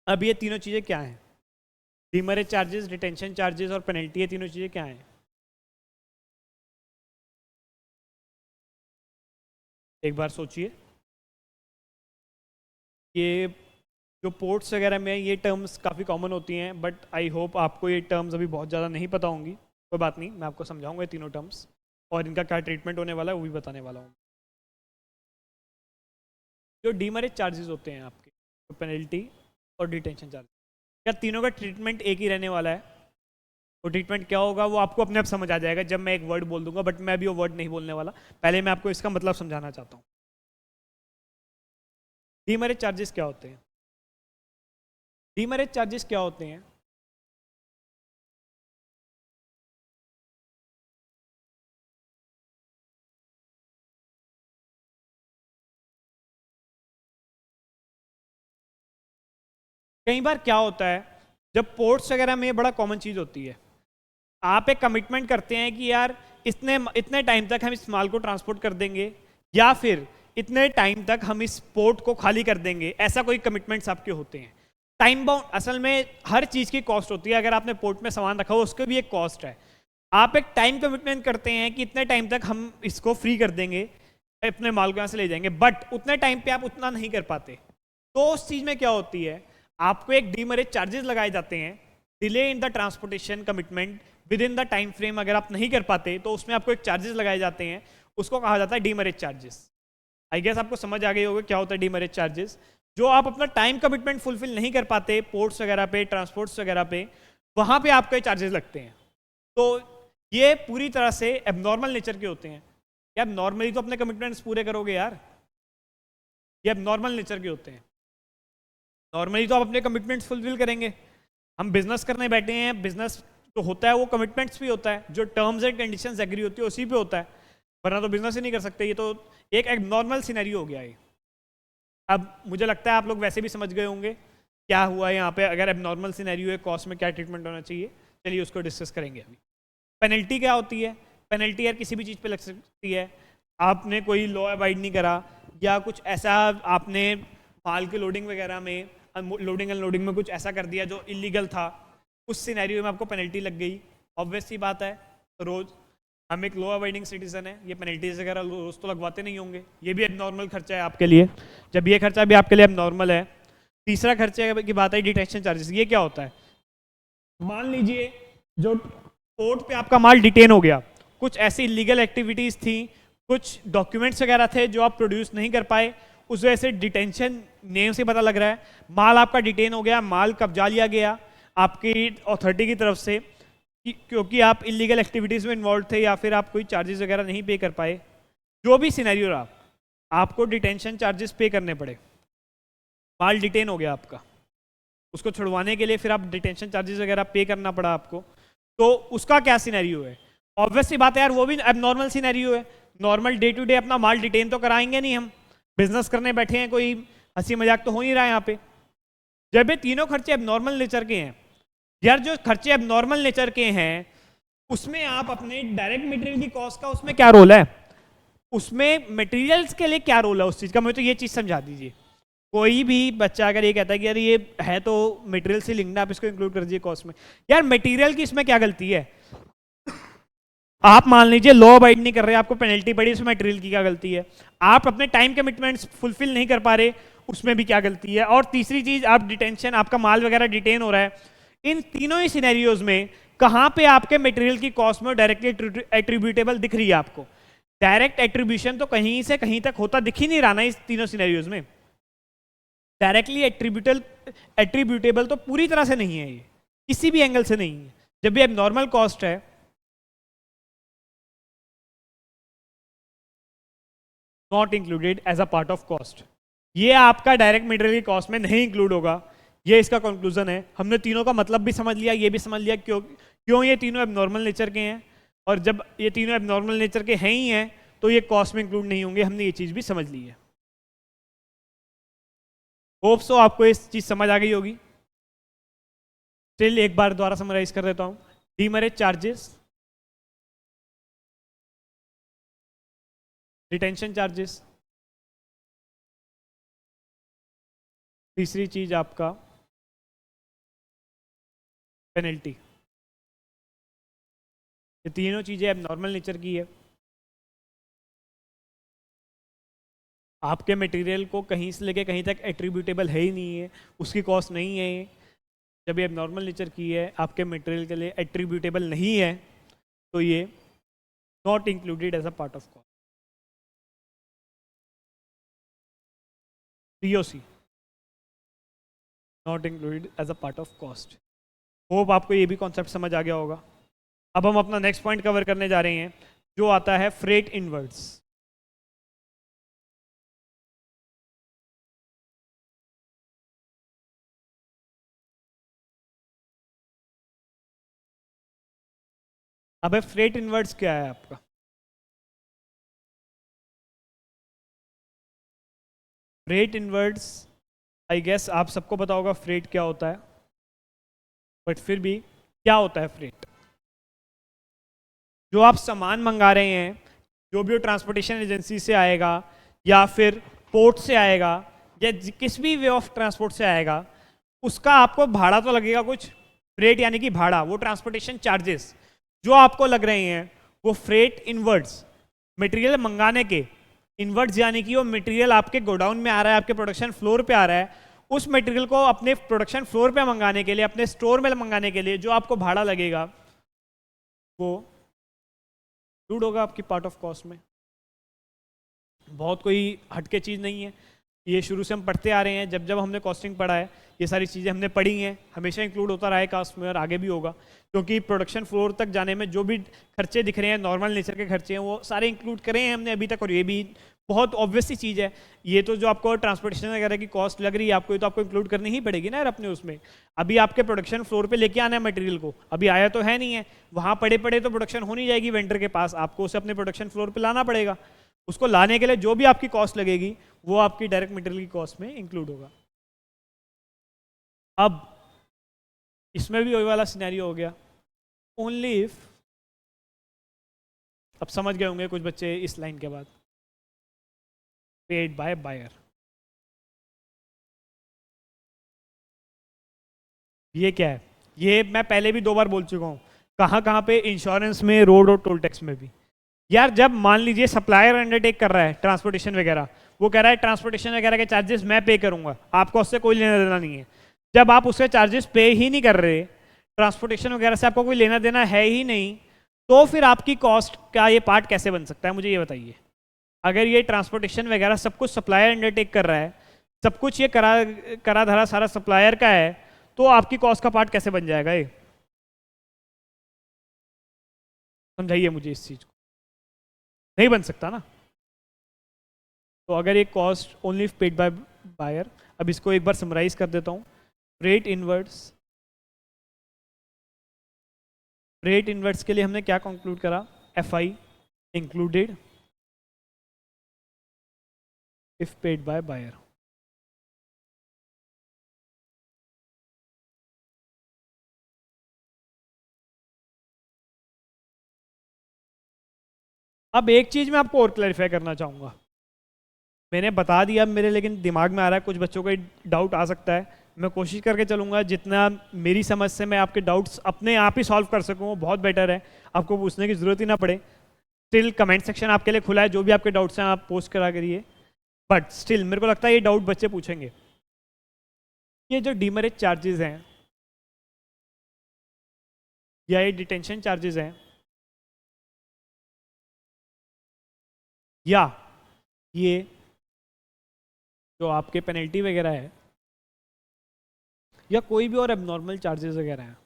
अब ये तीनों चीजें क्या हैं? डीमरेज चार्जेस, डिटेंशन चार्जेस और पेनल्टी, ये तीनों चीजें क्या हैं? एक बार सोचिए। ये जो पोर्ट्स वगैरह में ये टर्म्स काफ़ी कॉमन होती हैं, बट आई होप आपको ये टर्म्स अभी बहुत ज़्यादा नहीं पता होंगी। कोई बात नहीं, मैं आपको समझाऊंगा ये तीनों टर्म्स और इनका क्या ट्रीटमेंट होने वाला है वो भी बताने वाला हूँ। जो डीमरेज चार्जेस होते हैं आपके, तो पेनल्टी और डिटेंशन चार्ज, क्या तीनों का ट्रीटमेंट एक ही रहने वाला है? वो ट्रीटमेंट क्या होगा वो आपको अपने आप समझ आ जाएगा जब मैं एक वर्ड बोल दूंगा, बट मैं अभी वो वर्ड नहीं बोलने वाला। पहले मैं आपको इसका मतलब समझाना चाहता हूँ। डीमरेज चार्जेस क्या होते हैं? डीमरेज चार्जेस क्या होते हैं? कई बार क्या होता है, जब पोर्ट्स वगैरह में बड़ा कॉमन चीज़ होती है, आप एक कमिटमेंट करते हैं कि यार इतने इतने टाइम तक हम इस माल को ट्रांसपोर्ट कर देंगे, या फिर इतने टाइम तक हम इस पोर्ट को खाली कर देंगे, ऐसा कोई कमिटमेंट्स आपके होते हैं। टाइम बाउंड, असल में हर चीज़ की कॉस्ट होती है। अगर आपने पोर्ट में सामान रखा हो उसके भी एक कॉस्ट है। आप एक टाइम कमिटमेंट करते हैं कि इतने टाइम तक हम इसको फ्री कर देंगे, अपने माल को यहाँ से ले जाएंगे, बट उतने टाइम पे आप उतना नहीं कर पाते, तो उस चीज़ में क्या होती है, आपको एक डीमरेज चार्जेस लगाए जाते हैं। Delay in the transportation commitment with in the time frame, अगर आप नहीं कर पाते तो उसमें आपको एक चार्जेस लगाए जाते हैं, उसको कहा जाता है डीमरेज चार्जेस। आई गेस आपको समझ आ गई होगा क्या होता है डीमरेज चार्जेस। जो आप अपना टाइम कमिटमेंट फुलफिल नहीं कर पाते पोर्ट्स वगैरह पे, ट्रांसपोर्ट्स वगैरह पे, वहाँ पे आपको चार्जेस लगते हैं। तो ये पूरी तरह से एबनॉर्मल नेचर के होते हैं। यार नॉर्मली तो अपने कमिटमेंट्स पूरे करोगे यार, ये एबनॉर्मल नेचर के होते हैं। नॉर्मली तो आप अपने कमिटमेंट्स फुलफिल करेंगे। हम बिजनेस करने बैठे हैं, बिजनेस तो होता है वो कमिटमेंट्स भी होता है, जो टर्म्स एंड कंडीशंस एग्री होती है उसी पे होता है, वरना तो बिजनेस ही नहीं कर सकते। ये तो एक एबनॉर्मल सिनेरियो हो गया है। अब मुझे लगता है आप लोग वैसे भी समझ गए होंगे क्या हुआ यहाँ पे। अगर एबनॉर्मल सिनेरियो है, कॉस्ट में क्या ट्रीटमेंट होना चाहिए, चलिए उसको डिस्कस करेंगे अभी। पेनल्टी क्या होती है? पेनल्टी यार किसी भी चीज़ पे लग सकती है। आपने कोई लॉ अवॉइड नहीं करा, या कुछ ऐसा आपने माल के लोडिंग वगैरह में, लोडिंग अनलोडिंग में कुछ ऐसा कर दिया जो इलीगल था, उस सिनेरियो में आपको पेनल्टी लग गई। ऑब्वियस सी बात है, रोज हम एक लॉ अवॉइडिंग सिटीजन है, ये पेनल्टीज वगैरह रोज तो लगवाते नहीं होंगे, ये भी एबनॉर्मल खर्चा है आपके लिए। जब ये खर्चा भी आपके लिए एबनॉर्मल है। तीसरा खर्चे की बात है डिटेंशन चार्जेस। ये क्या होता है? मान लीजिए जो पोर्ट पे आपका माल डिटेन हो गया, कुछ ऐसी इलीगल एक्टिविटीज थी, कुछ डॉक्यूमेंट्स वगैरह थे जो आप प्रोड्यूस नहीं कर पाए, उस वजह से डिटेंशन नेम से पता लग रहा है माल आपका डिटेन हो गया, माल कब्जा लिया गया आपकी अथॉरिटी की तरफ से, क्योंकि आप इलीगल एक्टिविटीज में इन्वॉल्व थे या फिर आप कोई चार्जेस वगैरह नहीं पे कर पाए। जो भी सिनेरियो रहा, आपको डिटेंशन चार्जेस पे करने पड़े। माल डिटेन हो गया आपका, उसको छुड़वाने के लिए फिर आप डिटेंशन चार्जेस वगैरह पे करना पड़ा आपको, तो उसका क्या सिनेरियो है? ऑब्वियस सी बात है यार, वो भी एबनॉर्मल सिनेरियो है। नॉर्मल डे टू डे अपना माल डिटेन तो कराएंगे नहीं, हम बिजनेस करने बैठे हैं, कोई हंसी मजाक तो हो नहीं रहा है यहाँ पे। जब ये तीनों खर्चे एबनॉर्मल नेचर के हैं, यार जो खर्चे एबनॉर्मल नेचर के हैं उसमें आप अपने डायरेक्ट मटेरियल की कॉस्ट का उसमें क्या रोल है, उसमें मटेरियल्स के लिए क्या रोल है उस चीज़ का, मुझे तो ये चीज़ समझा दीजिए। कोई भी बच्चा अगर ये कहता है कि यार ये है तो मटेरियल से लिंक्ड, आप इसको इंक्लूड कर दीजिए कॉस्ट में, यार मटेरियल की इसमें क्या गलती है? आप मान लीजिए लॉ अबाइड नहीं कर रहे, आपको पेनल्टी पड़ी, इसमें मटेरियल की क्या गलती है? आप अपने टाइम कमिटमेंट्स फुलफिल नहीं कर पा रहे, उसमें भी क्या गलती है? और तीसरी चीज, आप डिटेंशन, आपका माल वगैरह डिटेन हो रहा है, इन तीनों ही सिनेरियोज में कहां पे आपके मटेरियल की कॉस्ट में डायरेक्टली एट्रीब्यूटेबल दिख रही है आपको? डायरेक्ट एट्रीब्यूशन तो कहीं से कहीं तक होता दिख ही नहीं रहा ना इस तीनों सिनेरियोज में। डायरेक्टली एट्रीब्यूटेबल तो पूरी तरह से नहीं है, ये किसी भी एंगल से नहीं है। जब भी एबनॉर्मल कॉस्ट है, not included as a part of cost, ये आपका डायरेक्ट मटेरियल की कॉस्ट में नहीं इंक्लूड होगा। ये इसका कंक्लूजन है। हमने तीनों का मतलब भी समझ लिया, ये भी समझ लिया क्यों ये तीनों एबनॉर्मल नेचर के हैं, और जब ये तीनों एबनॉर्मल नेचर के हैं ही हैं तो ये कॉस्ट में इंक्लूड नहीं होंगे। हमने ये चीज़ भी समझ ली है। होप सो आपको इस चीज समझ आ गई होगी। स्टिल एक बार दोबारा समराइज कर देता हूं। डीमरेज चार्जेस, रिटेंशन चार्जेस, तीसरी चीज आपका पेनल्टी। ये तीनों चीजें अब नॉर्मल नेचर की है। आपके मटेरियल को कहीं से लेके कहीं तक एट्रीब्यूटेबल है ही नहीं है, उसकी कॉस्ट नहीं है। जब ये अब नॉर्मल नेचर की है, आपके मटेरियल के लिए एट्रीब्यूटेबल नहीं है, तो ये not included as a part of cost. POC not included as a part of cost. Hope आपको ये भी कॉन्सेप्ट समझ आ गया होगा। अब हम अपना नेक्स्ट पॉइंट कवर करने जा रहे हैं, जो आता है फ्रेट इनवर्ड्स। अब फ्रेट इनवर्ड्स क्या है आपका? फ्रेट इनवर्ड्स, आई गेस आप सबको पता होगा फ्रेट क्या होता है, बट फिर भी क्या होता है फ्रेट? जो आप सामान मंगा रहे हैं, जो भी ट्रांसपोर्टेशन एजेंसी से आएगा या फिर पोर्ट से आएगा या किस भी वे ऑफ ट्रांसपोर्ट से आएगा, उसका आपको भाड़ा तो लगेगा कुछ। फ्रेट यानी कि भाड़ा, वो ट्रांसपोर्टेशन चार्जेस जो आपको लग रहे हैं, वो फ्रेट इनवर्ड्स, मटेरियल मंगाने के इनवर्ड्स, यानी कि वो मटेरियल आपके गोडाउन में आ रहा है, आपके प्रोडक्शन फ्लोर पे आ रहा है, उस मटेरियल को अपने प्रोडक्शन फ्लोर पे मंगाने के लिए, अपने स्टोर में मंगाने के लिए जो आपको भाड़ा लगेगा, वो इंक्लूड होगा आपकी पार्ट ऑफ कॉस्ट में। बहुत कोई हटके चीज़ नहीं है, ये शुरू से हम पढ़ते आ रहे हैं। जब जब हमने कॉस्टिंग पढ़ा है, ये सारी चीज़ें हमने पढ़ी हैं, हमेशा इंक्लूड होता रहा है कास्ट में और आगे भी होगा, क्योंकि प्रोडक्शन फ्लोर तक जाने में जो भी खर्चे दिख रहे हैं, नॉर्मल नेचर के खर्चे हैं, वो सारे इंक्लूड करे हैं हमने अभी तक। और ये भी बहुत ऑब्वियस सी चीज़ है, ये तो जो आपको ट्रांसपोर्टेशन वगैरह की कॉस्ट लग रही है आपको, ये तो आपको इंक्लूड करनी ही पड़ेगी ना यार अपने उसमें। अभी आपके प्रोडक्शन फ्लोर पे लेके आना है मटेरियल को, अभी आया तो है नहीं है, वहाँ पड़े पड़े तो प्रोडक्शन हो नहीं जाएगी वेंडर के पास, आपको उसे अपने प्रोडक्शन फ्लोर पे लाना पड़ेगा। उसको लाने के लिए जो भी आपकी कॉस्ट लगेगी, वो आपकी डायरेक्ट मटेरियल की कॉस्ट में इंक्लूड होगा। अब इसमें भी वही वाला सिनेरियो हो गया, ओनली इफ, अब समझ गए होंगे कुछ बच्चे इस लाइन के बाद, पेड बाय बायर। ये क्या है? ये मैं पहले भी 2 बार बोल चुका हूँ, कहाँ कहाँ पे, इंश्योरेंस में, रोड और टोल टैक्स में भी। यार जब मान लीजिए सप्लायर अंडरटेक कर रहा है ट्रांसपोर्टेशन वगैरह, वो कह रहा है ट्रांसपोर्टेशन वगैरह के चार्जेस मैं पे करूंगा, आपको उससे कोई लेना देना नहीं है। जब आप उसके चार्जेस पे ही नहीं कर रहे, ट्रांसपोर्टेशन वगैरह से आपको कोई लेना देना है ही नहीं, तो फिर आपकी कॉस्ट का ये पार्ट कैसे बन सकता है, मुझे ये बताइए। अगर ये ट्रांसपोर्टेशन वगैरह सब कुछ सप्लायर अंडरटेक कर रहा है, सब कुछ ये करा धरा सारा सप्लायर का है, तो आपकी कॉस्ट का पार्ट कैसे बन जाएगा ये? समझाइए मुझे इस चीज को। नहीं बन सकता ना। तो अगर ये cost only paid by buyer, अब इसको एक बार समराइज कर देता हूँ। फ्रेट इनवर्ड्स, फ्रेट इनवर्ड्स के लिए हमने क्या कंक्लूड करा? FI included if paid by buyer. अब एक चीज मैं आपको और क्लैरिफाई करना चाहूंगा, मैंने बता दिया मेरे, लेकिन दिमाग में आ रहा है कुछ बच्चों को डाउट आ सकता है। मैं कोशिश करके चलूंगा जितना मेरी समझ से मैं आपके डाउट्स अपने आप ही सॉल्व कर सकूं, वो बहुत बेटर है, आपको पूछने की जरूरत ही ना पड़े। स्टिल कमेंट सेक्शन आपके लिए खुला है, जो भी आपके डाउट्स हैं आप पोस्ट करा करिए, बट स्टिल मेरे को लगता है ये डाउट बच्चे पूछेंगे। ये जो डीमरेज चार्जेस हैं या ये डिटेंशन चार्जेस हैं, या ये जो आपके पेनल्टी वगैरह है, या कोई भी और एबनॉर्मल चार्जेस वगैरह हैं,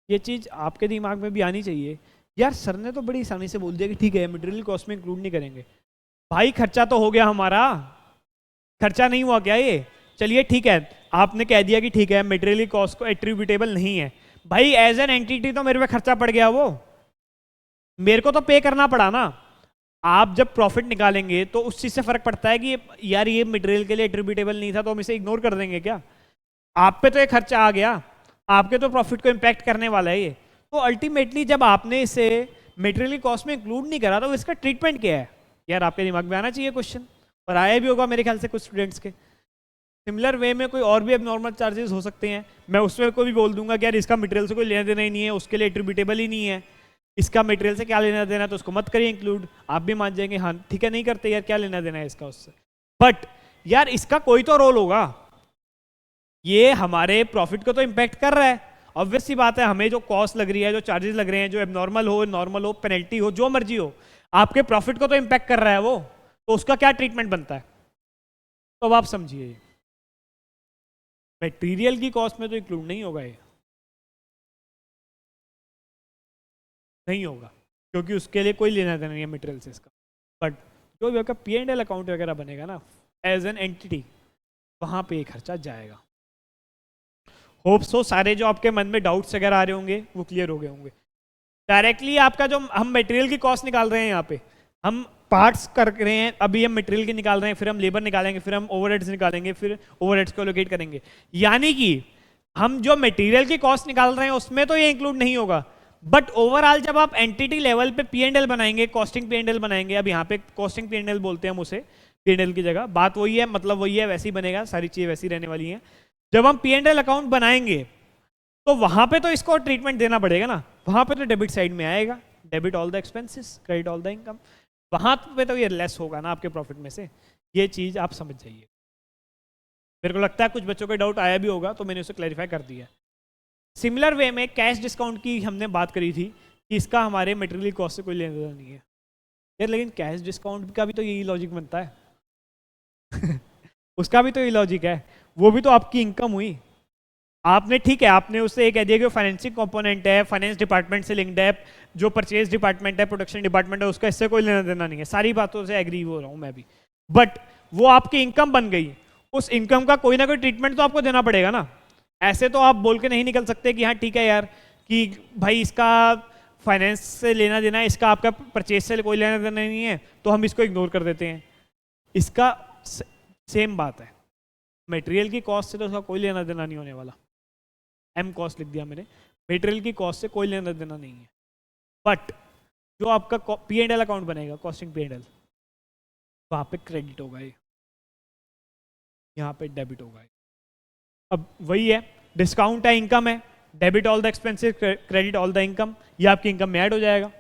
ये चीज़ आपके दिमाग में भी आनी चाहिए। यार सर ने तो बड़ी आसानी से बोल दिया कि ठीक है मटेरियल कॉस्ट में इंक्लूड नहीं करेंगे। भाई खर्चा तो हो गया हमारा, खर्चा नहीं हुआ क्या ये? चलिए ठीक है, आपने कह दिया कि ठीक है मटेरियल कॉस्ट को एट्रीब्यूटेबल नहीं है, भाई एज एन एंटिटी तो मेरे पे खर्चा पड़ गया, वो मेरे को तो पे करना पड़ा ना। आप जब प्रॉफिट निकालेंगे तो उस चीज से फर्क पड़ता है कि यार ये मटेरियल के लिए एट्रीब्यूटेबल नहीं था तो हम इसे इग्नोर कर देंगे क्या? आप पे तो ये खर्चा आ गया, आपके तो प्रॉफिट को इम्पैक्ट करने वाला है ये। तो अल्टीमेटली जब आपने इसे मटेरियल की कॉस्ट में इंक्लूड नहीं करा तो इसका ट्रीटमेंट क्या है? यार आपके दिमाग में आना चाहिए क्वेश्चन, और आया भी होगा मेरे ख्याल से कुछ स्टूडेंट्स के। सिमिलर वे में कोई और भी एबनॉर्मल चार्जेस हो सकते हैं, मैं उसमें को भी बोल दूंगा कि यार इसका मटेरियल से कोई लेना देना ही नहीं है, उसके लिए एट्रीब्यूटेबल ही नहीं है, इसका मटेरियल से क्या लेना देना, तो उसको मत करिए इंक्लूड। आप भी मान जाएंगे हाँ ठीक है नहीं करते यार, क्या लेना देना है इसका उससे। बट यार इसका कोई तो रोल होगा, ये हमारे प्रॉफिट को तो इम्पैक्ट कर रहा है। ऑब्वियस सी बात है, हमें जो कॉस्ट लग रही है, जो चार्जेस लग रहे हैं, जो एबनॉर्मल हो, नॉर्मल हो, पेनल्टी हो, जो मर्जी हो, आपके प्रॉफिट को तो इम्पैक्ट कर रहा है वो, तो उसका क्या ट्रीटमेंट बनता है? तो अब आप समझिए, मटेरियल की कॉस्ट में तो इंक्लूड नहीं होगा, ये नहीं होगा, क्योंकि उसके लिए कोई लेना देना नहीं है मटेरियल से इसका। बट जो भी आपका P&L अकाउंट वगैरह बनेगा ना एज एन एंटिटी, वहां पे ये खर्चा जाएगा। होप सो सारे जो आपके मन में डाउट्स वगैरह आ रहे होंगे वो क्लियर हो गए होंगे। डायरेक्टली आपका जो हम मटेरियल की कॉस्ट निकाल रहे हैं, यहाँ पे हम पार्ट्स कर रहे हैं, अभी हम मटेरियल की निकाल रहे हैं, फिर हम लेबर निकालेंगे, फिर हम ओवरहेड्स निकालेंगे, फिर ओवरहेड्स को एलोकेट करेंगे। यानी कि हम जो मटेरियल की कॉस्ट निकाल रहे हैं उसमें तो ये इंक्लूड नहीं होगा, बट ओवरऑल जब आप एंटिटी लेवल पे P&L बनाएंगे, कॉस्टिंग P&L बनाएंगे, अब यहाँ पे कॉस्टिंग P&L बोलते हैं हम उसे, P&L की जगह बात वही है, मतलब वही है, वैसे ही बनेगा, सारी चीजें वैसी रहने वाली हैं। जब हम P&L अकाउंट बनाएंगे तो वहां पे तो इसको ट्रीटमेंट देना पड़ेगा ना, वहां पे तो डेबिट साइड में आएगा, debit all the expenses, credit all the income, वहां पे तो ये लेस होगा ना आपके प्रॉफिट में से। ये चीज आप समझ जाइए। मेरे को लगता है कुछ बच्चों को डाउट आया भी होगा, तो मैंने उसे क्लैरिफाई कर दिया। सिमिलर वे में कैश डिस्काउंट की हमने बात करी थी कि इसका हमारे मटेरियल कॉस्ट से कोई लेना देना नहीं है यार, लेकिन कैश डिस्काउंट का भी तो यही लॉजिक बनता है उसका भी तो यही लॉजिक है, वो भी तो आपकी इनकम हुई। आपने ठीक है, आपने उससे ये कह दिया कि फाइनेंसिंग कंपोनेंट है, फाइनेंस डिपार्टमेंट से लिंक्ड है, जो परचेज डिपार्टमेंट है, प्रोडक्शन डिपार्टमेंट है, उसका इससे कोई लेना देना नहीं है, सारी बातों से एग्री हो रहा हूँ मैं भी। बट वो आपकी इनकम बन गई, उस इनकम का कोई ना कोई ट्रीटमेंट तो आपको देना पड़ेगा ना। ऐसे तो आप बोल के नहीं निकल सकते कि हाँ ठीक है यार कि भाई इसका फाइनेंस से लेना देना है, इसका आपका परचेज से कोई लेना देना नहीं है, तो हम इसको इग्नोर कर देते हैं। इसका सेम बात है, मटेरियल की कॉस्ट से तो उसका कोई लेना देना नहीं होने वाला, एम कॉस्ट लिख दिया मैंने, मटेरियल की कॉस्ट से कोई लेना देना नहीं है। बट जो आपका P&L अकाउंट बनेगा, कॉस्टिंग P&L, वहां पे क्रेडिट होगा, ये यहाँ पे डेबिट होगा। अब वही है, डिस्काउंट है, इनकम है, debit all the expenses, credit all the income, ये आपकी इनकम में ऐड हो जाएगा।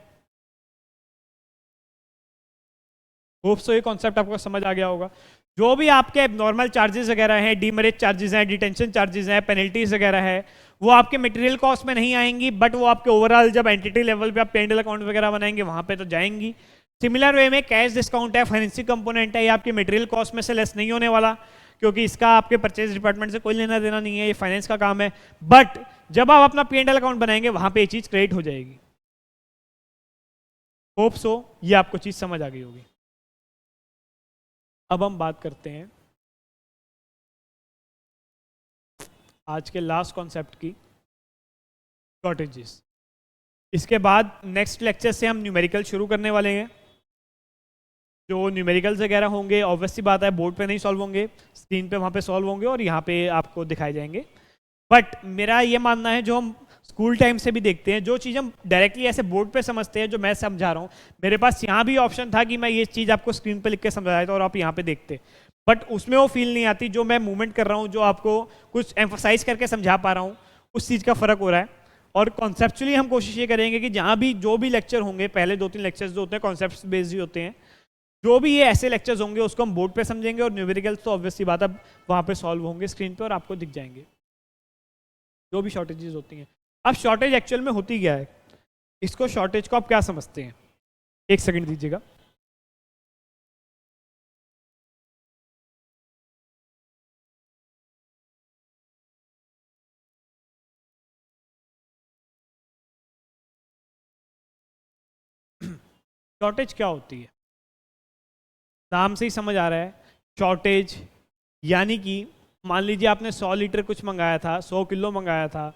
होप सो ये कॉन्सेप्ट आपको समझ आ गया होगा। जो भी आपके नॉर्मल चार्जेस वगैरह हैं, डीमरेज चार्जेस हैं, डिटेंशन चार्जेस हैं, पेनल्टीज वगैरह है, वो आपके मटेरियल कॉस्ट में नहीं आएंगी, बट वो आपके ओवरऑल जब एंटिटी लेवल पे आप P&L अकाउंट वगैरह बनाएंगे वहां पे तो जाएंगी। सिमिलर वे में कैश डिस्काउंट है, फाइनेंसिंग कंपोनेंट है, ये आपके मटेरियल कॉस्ट में से लेस नहीं होने वाला, क्योंकि इसका आपके परचेज डिपार्टमेंट से कोई लेना देना नहीं है, ये फाइनेंस का काम है। बट जब आप अपना P&L अकाउंट बनाएंगे वहां पे ये चीज क्रेडिट हो जाएगी। होप सो ये आपको चीज समझ आ गई होगी। अब हम बात करते हैं आज के लास्ट कॉन्सेप्ट की, शॉर्टेजेस। इसके बाद नेक्स्ट लेक्चर से हम न्यूमेरिकल शुरू करने वाले हैं। जो न्यूमेरिकल्स वगैरह होंगे ऑब्वियस सी बात है बोर्ड पे नहीं सॉल्व होंगे, स्क्रीन पे वहाँ पे सॉल्व होंगे और यहाँ पे आपको दिखाए जाएंगे। बट मेरा ये मानना है, जो हम स्कूल टाइम से भी देखते हैं, जो चीज़ हम डायरेक्टली ऐसे बोर्ड पे समझते हैं, जो मैं समझा रहा हूँ, मेरे पास यहाँ भी ऑप्शन था कि मैं ये चीज़ आपको स्क्रीन पे लिख के समझाया था और आप यहाँ पे देखते, बट उसमें वो फील नहीं आती जो मैं मूवमेंट कर रहा हूँ, जो आपको कुछ एम्फोसाइज करके समझा पा रहा हूँ, उस चीज़ का फ़र्क हो रहा है। और कॉन्सेप्चुअली हम कोशिश ये करेंगे कि जहाँ भी जो भी लेक्चर होंगे, पहले 2-3 लेक्चर्स जो होते हैं कॉन्सेप्ट बेस्ड ही होते हैं, जो भी ये ऐसे लेक्चर्स होंगे उसको हम बोर्ड पे समझेंगे, और न्यूमेरिकल्स तो ऑब्वियसली बात है वहाँ पे सॉल्व होंगे स्क्रीन पे और आपको दिख जाएंगे जो भी शॉर्टेजेस होती हैं। अब शॉर्टेज एक्चुअल में होती क्या है, इसको शॉर्टेज को आप क्या समझते हैं? एक सेकंड दीजिएगा। शॉर्टेज क्या होती है? नाम से ही समझ आ रहा है, शॉर्टेज यानी कि मान लीजिए आपने 100 लीटर कुछ मंगाया था, 100 किलो मंगाया था,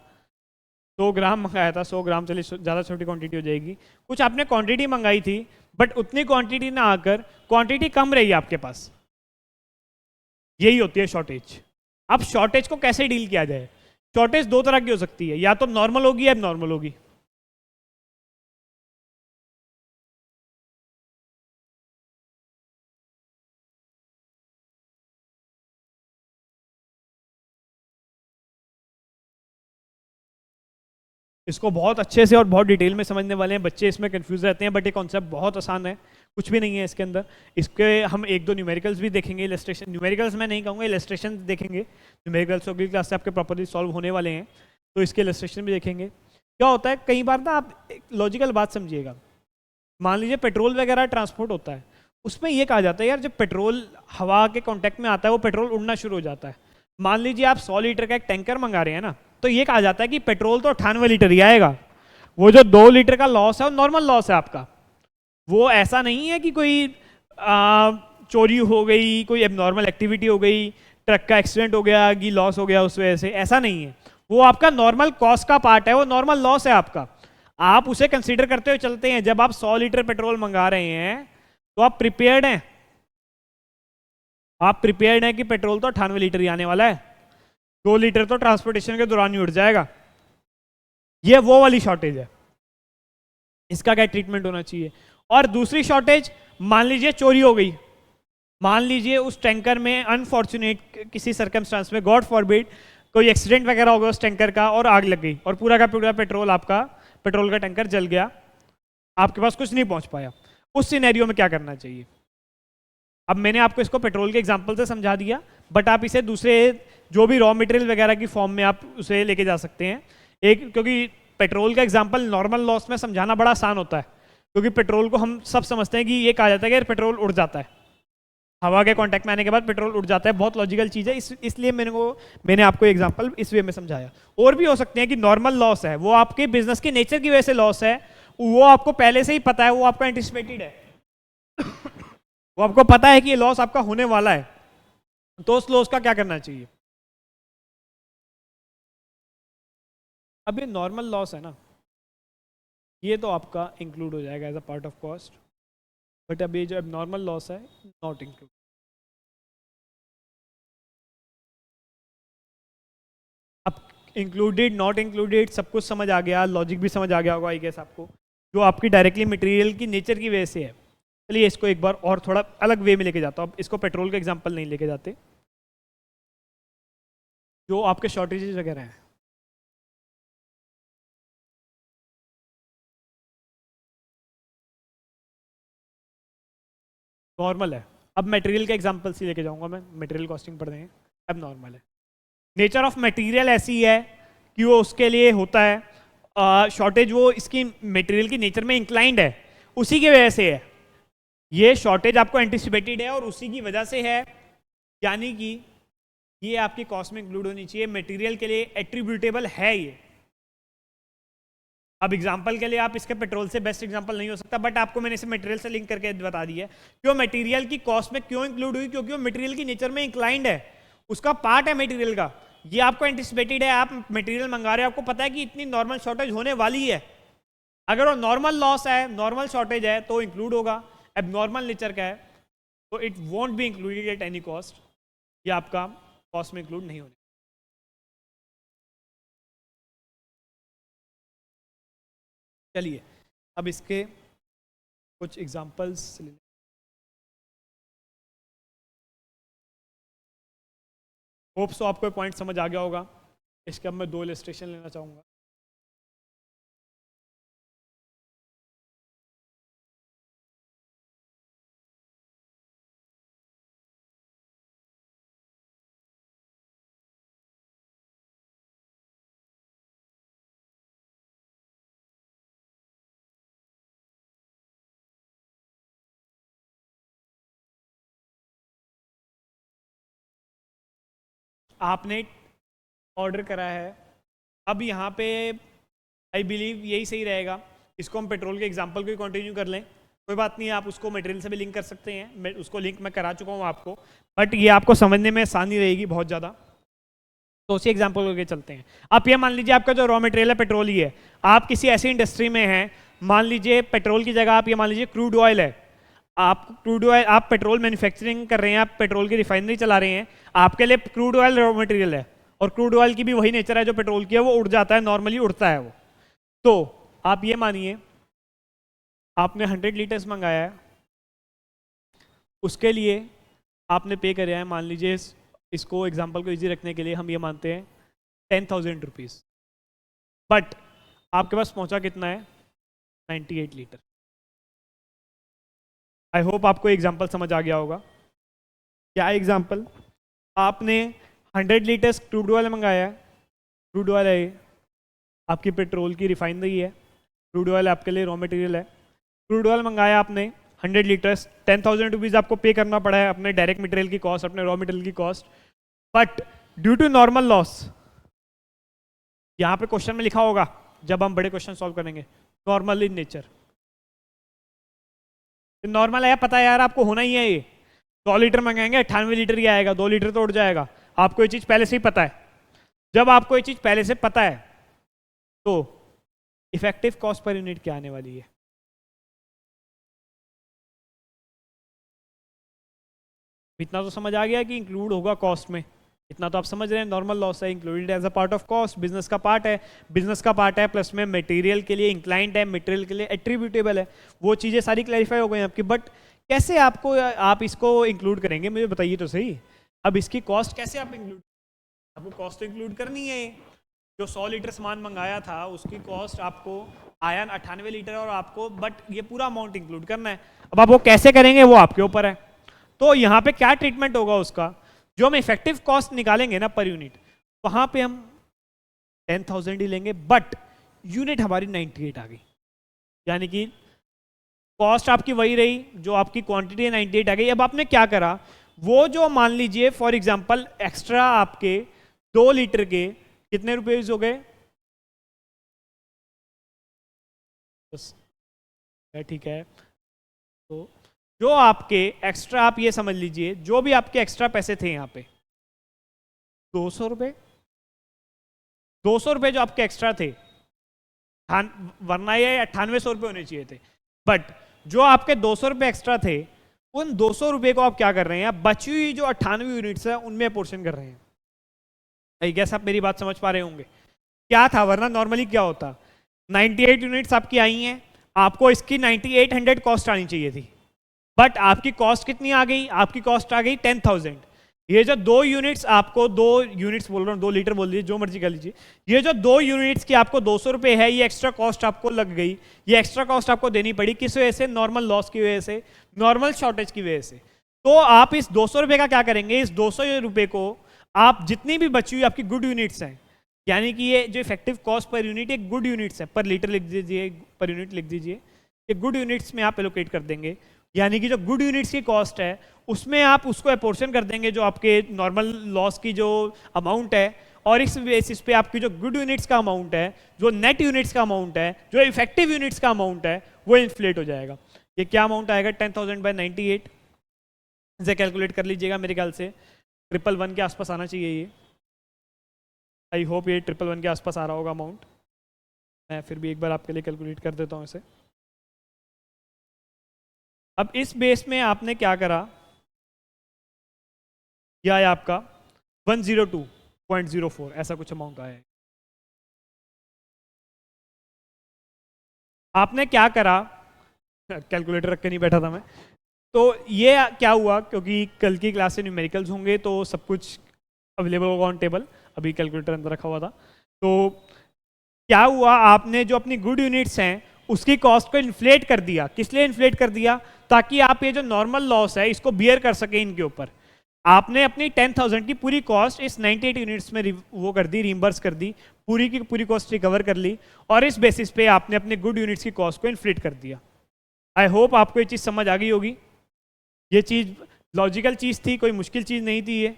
100 ग्राम मंगाया था, 100 ग्राम, चलिए ज़्यादा छोटी क्वांटिटी हो जाएगी। कुछ आपने क्वांटिटी मंगाई थी बट उतनी क्वांटिटी ना आकर क्वांटिटी कम रही आपके पास, यही होती है शॉर्टेज। अब शॉर्टेज को कैसे डील किया जाए? शॉर्टेज दो तरह की हो सकती है, या तो नॉर्मल होगी या एबनॉर्मल होगी। इसको बहुत अच्छे से और बहुत डिटेल में समझने वाले हैं, बच्चे इसमें कंफ्यूज रहते हैं, बट ये कॉन्सेप्ट बहुत आसान है, कुछ भी नहीं है इसके अंदर। इसके हम एक दो न्यूमेरिकल्स भी देखेंगे, इलस्ट्रेशन, न्यूमेरिकल्स मैं नहीं कहूँगा, इलस्ट्रेशन देखेंगे। न्यूमेरिकल्स अगली क्लास से आपके प्रॉपर्ली सॉल्व होने वाले हैं, तो इसके इलस्ट्रेशन भी देखेंगे। क्या होता है कई बार ना, आप एक लॉजिकल बात समझिएगा, मान लीजिए पेट्रोल वगैरह ट्रांसपोर्ट होता है, उसमें ये कहा जाता है यार जब पेट्रोल हवा के कांटेक्ट में आता है वो पेट्रोल उड़ना शुरू हो जाता है। मान लीजिए आप 100 लीटर का एक टैंकर मंगा रहे हैं ना, तो ये कहा जाता है कि पेट्रोल तो 98 लीटर ही आएगा, वो जो 2 लीटर का लॉस है वो नॉर्मल लॉस है आपका। वो ऐसा नहीं है कि कोई चोरी हो गई, कोई एबनॉर्मल एक्टिविटी हो गई, ट्रक का एक्सीडेंट हो गया कि लॉस हो गया उस वजह से, ऐसा नहीं है। वो आपका नॉर्मल कॉस्ट का पार्ट है, वो नॉर्मल लॉस है आपका, आप उसे कंसीडर करते हुए चलते हैं। जब आप 100 लीटर पेट्रोल मंगा रहे हैं तो आप प्रिपेयर्ड हैं, आप प्रिपेयर्ड हैं कि पेट्रोल तो 98 लीटर ही आने वाला है, 2 लीटर तो ट्रांसपोर्टेशन के दौरान ही उड़ जाएगा। ये वो वाली शॉर्टेज है, इसका क्या ट्रीटमेंट होना चाहिए। और दूसरी शॉर्टेज, मान लीजिए चोरी हो गई, मान लीजिए उस टैंकर में अनफॉर्चुनेट किसी सर्कमस्टांस में, गॉड फॉरबिड, कोई एक्सीडेंट वगैरह हो गया उस टैंकर का और आग लग गई और पूरा का पूरा पेट्रोल आपका, पेट्रोल का टैंकर जल गया, आपके पास कुछ नहीं पहुंच पाया। उस सिनेरियो में क्या करना चाहिए? अब मैंने आपको इसको पेट्रोल के एग्जांपल से समझा दिया, बट आप इसे दूसरे जो भी रॉ मटेरियल वगैरह की फॉर्म में आप उसे लेके जा सकते हैं। एक, क्योंकि पेट्रोल का एग्जांपल नॉर्मल लॉस में समझाना बड़ा आसान होता है, क्योंकि पेट्रोल को हम सब समझते हैं कि ये कहा जाता है कि पेट्रोल उड़ जाता है, हवा के कांटेक्ट में आने के बाद पेट्रोल उड़ जाता है, बहुत लॉजिकल चीज़ है, इसलिए मैंने आपको एग्जांपल इस वे में समझाया। और भी हो सकते हैं कि नॉर्मल लॉस है, वो आपके बिजनेस के नेचर की वजह से लॉस है, वो आपको पहले से ही पता है, वो आपका एंटिसिपेटेड है वो आपको पता है कि ये लॉस आपका होने वाला है, तो उस लॉस का क्या करना चाहिए? अब ये नॉर्मल लॉस है ना, ये तो आपका इंक्लूड हो जाएगा as a part of cost, but अब ये जो एबनॉर्मल लॉस है नॉट इंक्लूड। अब इंक्लूडेड नॉट इंक्लूडेड सब कुछ समझ आ गया, लॉजिक भी समझ आ गया होगा आई गेस आपको, जो आपकी डायरेक्टली मटेरियल की नेचर की वजह से है। चलिए इसको एक बार और थोड़ा अलग वे में लेके जाता हूँ। अब इसको पेट्रोल का एग्जांपल नहीं लेके जाते, जो आपके शॉर्टेजेस वगैरह हैं, नॉर्मल है। अब मटेरियल के एग्जांपल से लेके जाऊंगा मैं, मटेरियल कॉस्टिंग पढ़ देंगे। अब नॉर्मल है, नेचर ऑफ मटेरियल ऐसी है कि वो उसके लिए होता है शॉर्टेज, वो इसकी मटेरियल की नेचर में इंक्लाइंड है, उसी की वजह से है ये शॉर्टेज, आपको एंटिसिपेटेड है और उसी की वजह से है, यानी कि ये आपकी कॉस्ट में इंक्लूड होनी चाहिए, मटेरियल के लिए एट्रीब्यूटेबल है ये। अब एग्जांपल के लिए आप इसके पेट्रोल से बेस्ट एग्जांपल नहीं हो सकता, बट आपको मैंने इसे मटेरियल से लिंक करके बता दिया है कि वो मटेरियल की कॉस्ट में क्यों इंक्लूड हुई, क्योंकि वो मटेरियल की नेचर में इंक्लाइंड है, उसका पार्ट है मटेरियल का। ये आपको एंटिसिपेटेड है, आप मटेरियल मंगा रहे हो, आपको पता है कि इतनी नॉर्मल शॉर्टेज होने वाली है, अगर वो नॉर्मल लॉस है, नॉर्मल शॉर्टेज है तो इंक्लूड होगा। अब नॉर्मल नेचर का है तो it won't be included at any cost, ये आपका कॉस्ट में इंक्लूड नहीं होने। चलिए अब इसके कुछ एग्जांपल्स, होप सो आपको पॉइंट समझ आ गया होगा। इसके अब मैं 2 इलस्ट्रेशन लेना चाहूँगा। आपने ऑर्डर करा है, अब यहाँ पे आई बिलीव यही सही रहेगा, इसको हम पेट्रोल के एग्जांपल को कंटिन्यू कर लें, कोई बात नहीं, आप उसको मटेरियल से भी लिंक कर सकते हैं, मैं उसको लिंक मैं करा चुका हूँ आपको, बट ये आपको समझने में आसानी रहेगी बहुत ज़्यादा। तो उसी एग्जाम्पल लेके चलते हैं। आप ये मान लीजिए आपका जो रॉ मटेरियल है पेट्रोल ही है, आप किसी ऐसी इंडस्ट्री में हैं, मान लीजिए पेट्रोल की जगह आप ये मान लीजिए क्रूड ऑयल है, आप क्रूड ऑयल, आप पेट्रोल मैन्युफैक्चरिंग कर रहे हैं, आप पेट्रोल की रिफाइनरी चला रहे हैं, आपके लिए क्रूड ऑयल रॉ मटेरियल है, और क्रूड ऑयल की भी वही नेचर है जो पेट्रोल की है, वो उड़ जाता है, नॉर्मली उड़ता है वो। तो आप ये मानिए आपने 100 लीटर्स मंगाया है, उसके लिए आपने पे करे हैं, मान लीजिए इसको एग्जाम्पल को इजी रखने के लिए हम ये मानते हैं 10,000 रुपीज़, बट आपके पास पहुंचा कितना है 98 लीटर। आई होप आपको एग्जाम्पल समझ आ गया होगा। क्या एग्जाम्पल? आपने 100 लीटर्स क्रूड ऑयल मंगाया है, क्रूड ऑयल है ये, आपकी पेट्रोल की रिफाइनरी है, क्रूड ऑयल आपके लिए रॉ मटेरियल है, क्रूड ऑयल मंगाया आपने 100 लीटर्स, 10,000 रुपीज़ आपको पे करना पड़ा है अपने डायरेक्ट मटेरियल की कॉस्ट, अपने रॉ मटेरियल की cost, but due to normal loss, यहाँ पे क्वेश्चन में लिखा होगा जब हम बड़े क्वेश्चन सॉल्व करेंगे, नॉर्मल इन नेचर। नॉर्मल है, पता है यार आपको होना ही है ये, 100 लीटर मंगाएंगे 98 लीटर ही आएगा, 2 लीटर तो उड़ जाएगा, आपको ये चीज़ पहले से ही पता है। जब आपको ये चीज़ पहले से पता है तो इफेक्टिव कॉस्ट पर यूनिट क्या आने वाली है? इतना तो समझ आ गया कि इंक्लूड होगा कॉस्ट में, इतना तो आप समझ रहे हैं, नॉर्मल लॉस है, included as a part of cost, business का पार्ट है, बिजनेस का पार्ट है, प्लस में मटेरियल के लिए इंक्लाइंट है, मटेरियल के लिए एट्रीब्यूटेबल है, वो चीज़ें सारी क्लैरिफाई हो गई आपकी। बट कैसे आपको आप इसको इंक्लूड करेंगे, मुझे बताइए तो सही। अब इसकी कॉस्ट कैसे आप इंक्लूड, आपको कॉस्ट तो इंक्लूड करनी है। जो 100 लीटर सामान मंगाया था उसकी कॉस्ट आपको आया 98 लीटर, और आपको बट ये पूरा अमाउंट इंक्लूड करना है। अब आप वो कैसे करेंगे वो आपके ऊपर है। तो यहाँ पे क्या ट्रीटमेंट होगा उसका, जो हम इफेक्टिव कॉस्ट निकालेंगे ना पर यूनिट, वहां पे हम 10,000 ही लेंगे, बट यूनिट हमारी 98 आ गई, यानी कि कॉस्ट आपकी वही रही, जो आपकी क्वांटिटी है 98 आ गई। अब आपने क्या करा, वो जो मान लीजिए फॉर एग्जांपल एक्स्ट्रा आपके 2 लीटर के कितने रुपए हो गए, बस ठीक है। तो जो आपके एक्स्ट्रा, आप ये समझ लीजिए जो भी आपके एक्स्ट्रा पैसे थे यहाँ पे 200 रुपये, 200 रुपये जो आपके एक्स्ट्रा थे, वरना ये 9800 रुपये होने चाहिए थे, बट जो आपके 200 रुपये एक्स्ट्रा थे, उन 200 रुपये को आप क्या कर रहे हैं, बची हुई जो 98 यूनिट्स है उनमें पोर्शन कर रहे हैं। आई गेस आप मेरी बात समझ पा रहे होंगे। क्या था, वरना नॉर्मली क्या होता, 98 यूनिट्स आपकी आई हैं, आपको इसकी 9800 कॉस्ट आनी चाहिए थी, बट आपकी कॉस्ट कितनी आ गई, आपकी कॉस्ट आ गई 10,000। ये जो 2 यूनिट्स, आपको 2 यूनिट्स बोल रहा हूँ, 2 लीटर बोल लीजिए, जो मर्जी कर लीजिए, ये जो 2 यूनिट्स की आपको 200 रुपये है, ये एक्स्ट्रा कॉस्ट आपको लग गई, ये एक्स्ट्रा कॉस्ट आपको देनी पड़ी, किस वजह से, नॉर्मल लॉस की वजह से, नॉर्मल शॉर्टेज की वजह से। तो आप इस 200 रुपये का क्या करेंगे, इस 200 रुपये को आप जितनी भी बची हुई आपकी गुड यूनिट्स हैं, यानी कि ये जो इफेक्टिव कॉस्ट पर यूनिट एक गुड यूनिट्स है, पर लीटर लिख दीजिए, पर यूनिट लिख दीजिए, ये गुड यूनिट्स में आप एलोकेट कर देंगे, यानी कि जो गुड यूनिट्स की कॉस्ट है उसमें आप उसको अपोर्शन कर देंगे जो आपके नॉर्मल लॉस की जो अमाउंट है, और इस बेसिस पे आपकी जो गुड यूनिट्स का अमाउंट है, जो नेट यूनिट्स का अमाउंट है, जो इफेक्टिव यूनिट्स का अमाउंट है, वो इन्फ्लेट हो जाएगा। ये क्या अमाउंट आएगा, 10,000 बाय 98 से कैलकुलेट कर लीजिएगा, मेरे ख्याल से 111 के आसपास आना चाहिए ये। आई होप ये 111 के आसपास आ रहा होगा अमाउंट, मैं फिर भी एक बार आपके लिए कैलकुलेट कर देता हूँ इसे। अब इस बेस में आपने क्या करा, यह है आपका 102.04 ऐसा कुछ अमाउंट आया है। आपने क्या करा, कैलकुलेटर रख के नहीं बैठा था मैं, तो ये क्या हुआ, क्योंकि कल की क्लास से न्यूमेरिकल्स होंगे तो सब कुछ अवेलेबल होगा ऑन टेबल, अभी कैलकुलेटर अंदर रखा हुआ था। तो क्या हुआ, आपने जो अपनी गुड यूनिट्स हैं उसकी कॉस्ट को इन्फ्लेट कर दिया। किस लिए इन्फ्लेट कर दिया, ताकि आप ये जो नॉर्मल लॉस है इसको बियर कर सके इनके ऊपर। आपने अपनी 10,000 की पूरी कॉस्ट इस 98 यूनिट्स में वो कर दी, रिम्बर्स कर दी, पूरी की पूरी कॉस्ट रिकवर कर ली, और इस बेसिस पे आपने अपने गुड यूनिट्स की कॉस्ट को इन्फ्लेट कर दिया। आई होप आपको ये चीज़ समझ आ गई होगी। ये चीज़ लॉजिकल चीज़ थी, कोई मुश्किल चीज़ नहीं थी ये।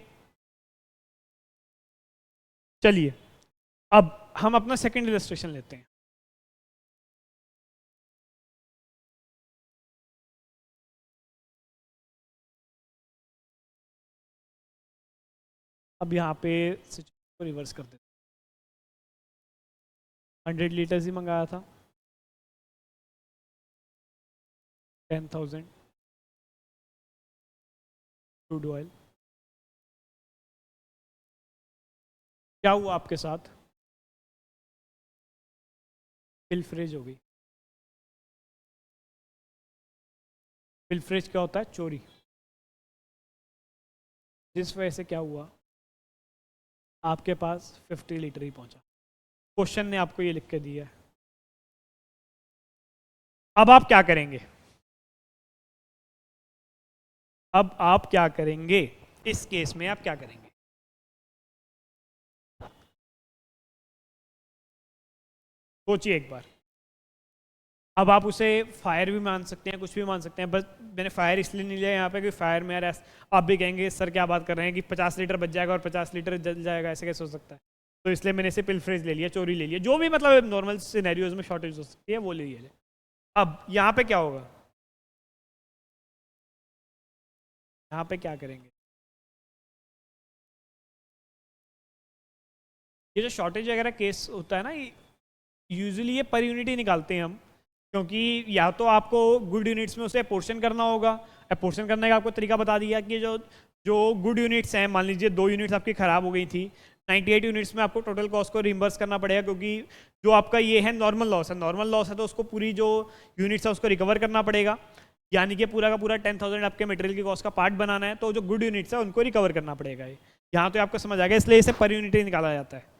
चलिए अब हम अपना सेकेंड इलस्ट्रेशन लेते हैं। अब यहाँ पे तो रिवर्स कर देते, 100 लीटर्स ही मंगाया था, 10,000 क्रूड ऑयल। क्या हुआ आपके साथ? पिलफरेज हो गई। पिलफरेज क्या होता है? चोरी। जिस वजह से क्या हुआ, आपके पास 50 लीटर ही पहुंचा। क्वेश्चन ने आपको ये लिख के दिया है। अब आप क्या करेंगे? अब आप क्या करेंगे इस केस में? आप क्या करेंगे? सोचिए एक बार। अब आप उसे फायर भी मान सकते हैं, कुछ भी मान सकते हैं, बस मैंने फायर इसलिए नहीं लिया यहाँ पे कि फायर में यार आप भी कहेंगे सर क्या बात कर रहे हैं कि 50 लीटर बच जाएगा और 50 लीटर जल जाएगा, ऐसे कैसे हो सकता है? तो इसलिए मैंने इसे पिलफ्रेज ले लिया, चोरी ले लिया, जो भी मतलब नॉर्मल सिनेरियोज में शॉर्टेज हो सकती है वो ले लिया। अब यहाँ पे क्या होगा? यहाँ पे क्या करेंगे? ये जो शॉर्टेज वगैरह केस होता है ना, यूजुअली ये पर यूनिट ही निकालते हैं हम, क्योंकि या तो आपको गुड यूनिट्स में उसे अपोर्शन करना होगा। अपोर्शन करने का आपको तरीका बता दिया कि जो जो गुड यूनिट्स हैं, मान लीजिए 2 यूनिट्स आपकी ख़राब हो गई थी, 98 यूनिट्स में आपको टोटल कॉस्ट को रिम्बर्स करना पड़ेगा, क्योंकि जो आपका ये है नॉर्मल लॉस है, नॉर्मल लॉस है तो उसको पूरी जो यूनिट्स है उसको रिकवर करना पड़ेगा, यानी कि पूरा का पूरा 10,000 आपके मटेरियल की कॉस्ट का पार्ट बनाना है, तो जो गुड यूनिट्स है उनको रिकवर करना पड़ेगा। यहाँ तो आपको समझ आ गया, इसलिए इसे पर यूनिट ही निकाला जाता है।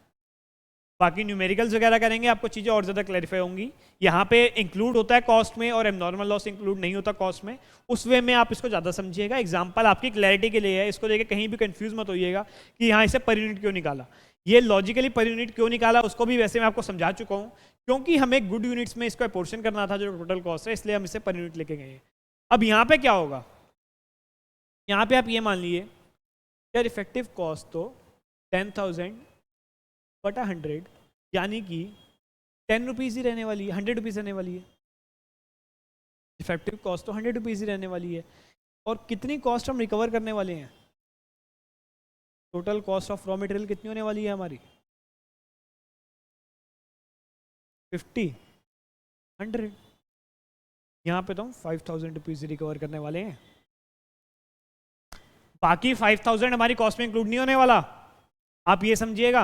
बाकी न्यूमेरिकल्स वगैरह करेंगे आपको चीज़ें और ज़्यादा क्लैरिफाई होंगी। यहाँ पे इंक्लूड होता है कॉस्ट में और एबनॉर्मल लॉस इंक्लूड नहीं होता कॉस्ट में, उस वे में आप इसको ज़्यादा समझिएगा। एग्जांपल आपकी क्लैरिटी के लिए है, इसको देखे कहीं भी कंफ्यूज मत होइएगा कि यहाँ इसे पर यूनिट क्यों निकाला, ये लॉजिकली पर यूनिट क्यों निकाला उसको भी वैसे मैं आपको समझा चुका हूँ, क्योंकि हमें गुड यूनिट्स में इसको अपोर्शन करना था जो टोटल कॉस्ट है, इसलिए हम इसे पर यूनिट लेके गए। अब यहाँ पे क्या होगा? यहाँ पे आप ये मान लिए यार इफेक्टिव कॉस्ट तो 10,000 बटा 100 यानी कि 10 रुपीज़ ही रहने वाली है, 100 रुपीज़ रहने वाली है। इफेक्टिव कॉस्ट तो 100 रुपीज़ ही रहने वाली है। और कितनी कॉस्ट हम रिकवर करने वाले हैं? Total cost of raw material कितनी होने वाली है हमारी? 50, 100। यहाँ पे तो हम 5,000 रुपीज़ रिकवर करने वाले हैं। बाकी 5,000 हमारी कॉस्ट में इंक्लूड नहीं होने वाला, आप ये समझिएगा।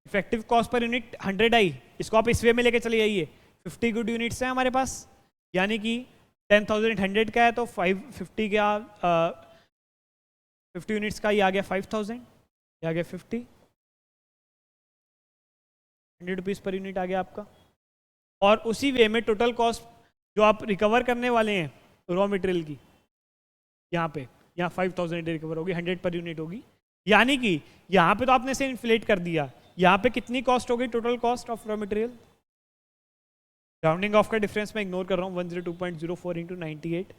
इफेक्टिव कॉस्ट पर यूनिट 100 आई, इसको आप इस वे में लेके चले जाइए। 50 गुड यूनिट्स हैं हमारे पास, यानी कि 10,000 100 का है तो 550 का 50 यूनिट्स का ये आ गया 5,000, ये आ गया 50, 100 रुपीज़ पर यूनिट आ गया आपका। और उसी वे में टोटल कॉस्ट जो आप रिकवर करने वाले हैं रॉ मटेरियल की, यहाँ 5,000 रिकवर होगी, 100 पर यूनिट होगी, यानी कि यहाँ पे तो आपने इसे इन्फ्लेट कर दिया। यहाँ पे कितनी कॉस्ट हो गई? Total cost of raw material, rounding off का डिफरेंस मैं इग्नोर कर रहा हूँ, 102.04 इंटू 98,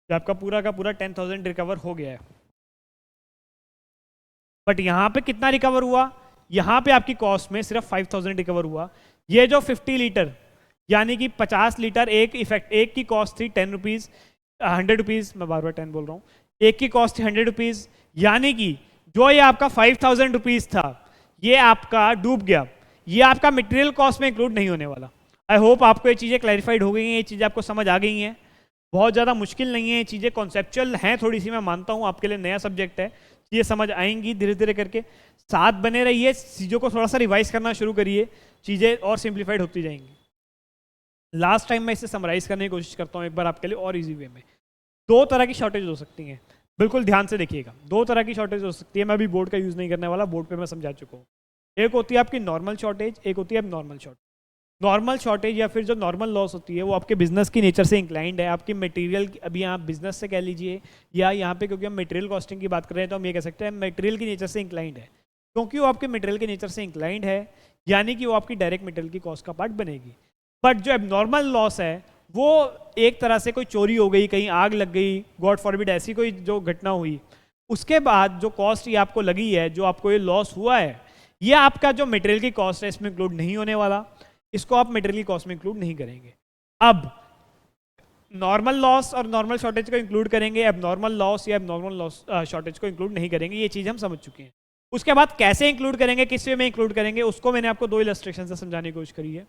जो आपका पूरा का पूरा 10,000 रिकवर हो गया है। बट यहाँ पे कितना रिकवर हुआ? यहाँ पे आपकी कॉस्ट में सिर्फ 5,000 रिकवर हुआ। ये जो 50 लीटर यानी कि 50 लीटर एक की कॉस्ट थी 10 रुपीज़, 100 रुपीज़, मैं बार बार 10 बोल रहा हूँ, एक की कॉस्ट थी 100 रुपीज़, यानी कि जो ये आपका 5,000 रुपीज़ था ये आपका डूब गया, ये आपका मटेरियल कॉस्ट में इंक्लूड नहीं होने वाला। आई होप आपको ये चीज़ें क्लैरिफाइड हो गई हैं, ये चीज़ें आपको समझ आ गई हैं। बहुत ज़्यादा मुश्किल नहीं है, ये चीज़ें कॉन्सेप्चुअल हैं थोड़ी सी, मैं मानता हूँ आपके लिए नया सब्जेक्ट है, ये समझ आएंगी धीरे धीरे करके। साथ बने रहिए, चीज़ों को थोड़ा सा रिवाइज करना शुरू करिए, चीज़ें और सिंप्लीफाइड होती जाएंगी। लास्ट टाइम मैं इसे समराइज करने की कोशिश करता हूँ एक बार आपके लिए और इजी वे में। 2 तरह की शॉर्टेज हो सकती हैं, बिल्कुल ध्यान से देखिएगा। 2 तरह की शॉर्टेज हो सकती है, मैं अभी बोर्ड का यूज़ नहीं करने वाला, बोर्ड पे मैं समझा चुका हूँ। एक होती है आपकी नॉर्मल शॉर्टेज, एक होती है अब नॉर्मल शॉर्टेज। नॉर्मल शॉर्टेज या फिर जो नॉर्मल लॉस होती है वो आपके बिजनेस की नेचर से इंक्लाइंड है, आपकी मटेरियल, अभी आप बिजनेस से कह लीजिए या यहाँ पे क्योंकि हम मटेरियल कॉस्टिंग की बात कर रहे हैं तो हम ये कह सकते हैं मटेरियल की नेचर से इंक्लाइंड है। क्योंकि वो आपके मटेरियल के नेचर से इंक्लाइंड है यानी कि वो आपकी डायरेक्ट मटेरियल की कॉस्ट का पार्ट बनेगी। बट जो एबनॉर्मल लॉस है वो एक तरह से कोई चोरी हो गई, कहीं आग लग गई, गॉड फॉरबिड ऐसी कोई जो घटना हुई, उसके बाद जो कॉस्ट ये आपको लगी है, जो आपको ये लॉस हुआ है, ये आपका जो मटेरियल की कॉस्ट है इसमें इंक्लूड नहीं होने वाला, इसको आप मटेरियल की कॉस्ट में इंक्लूड नहीं करेंगे। अब नॉर्मल लॉस और नॉर्मल शॉर्टेज को इंक्लूड करेंगे, अब नॉर्मल लॉस या अब नॉर्मल लॉस शॉर्टेज को इंक्लूड नहीं करेंगे, ये चीज़ हम समझ चुके हैं। उसके बाद कैसे इंक्लूड करेंगे, किस वे में इंक्लूड करेंगे, उसको मैंने आपको 2 इलस्ट्रेशन से समझाने की कोशिश करी है।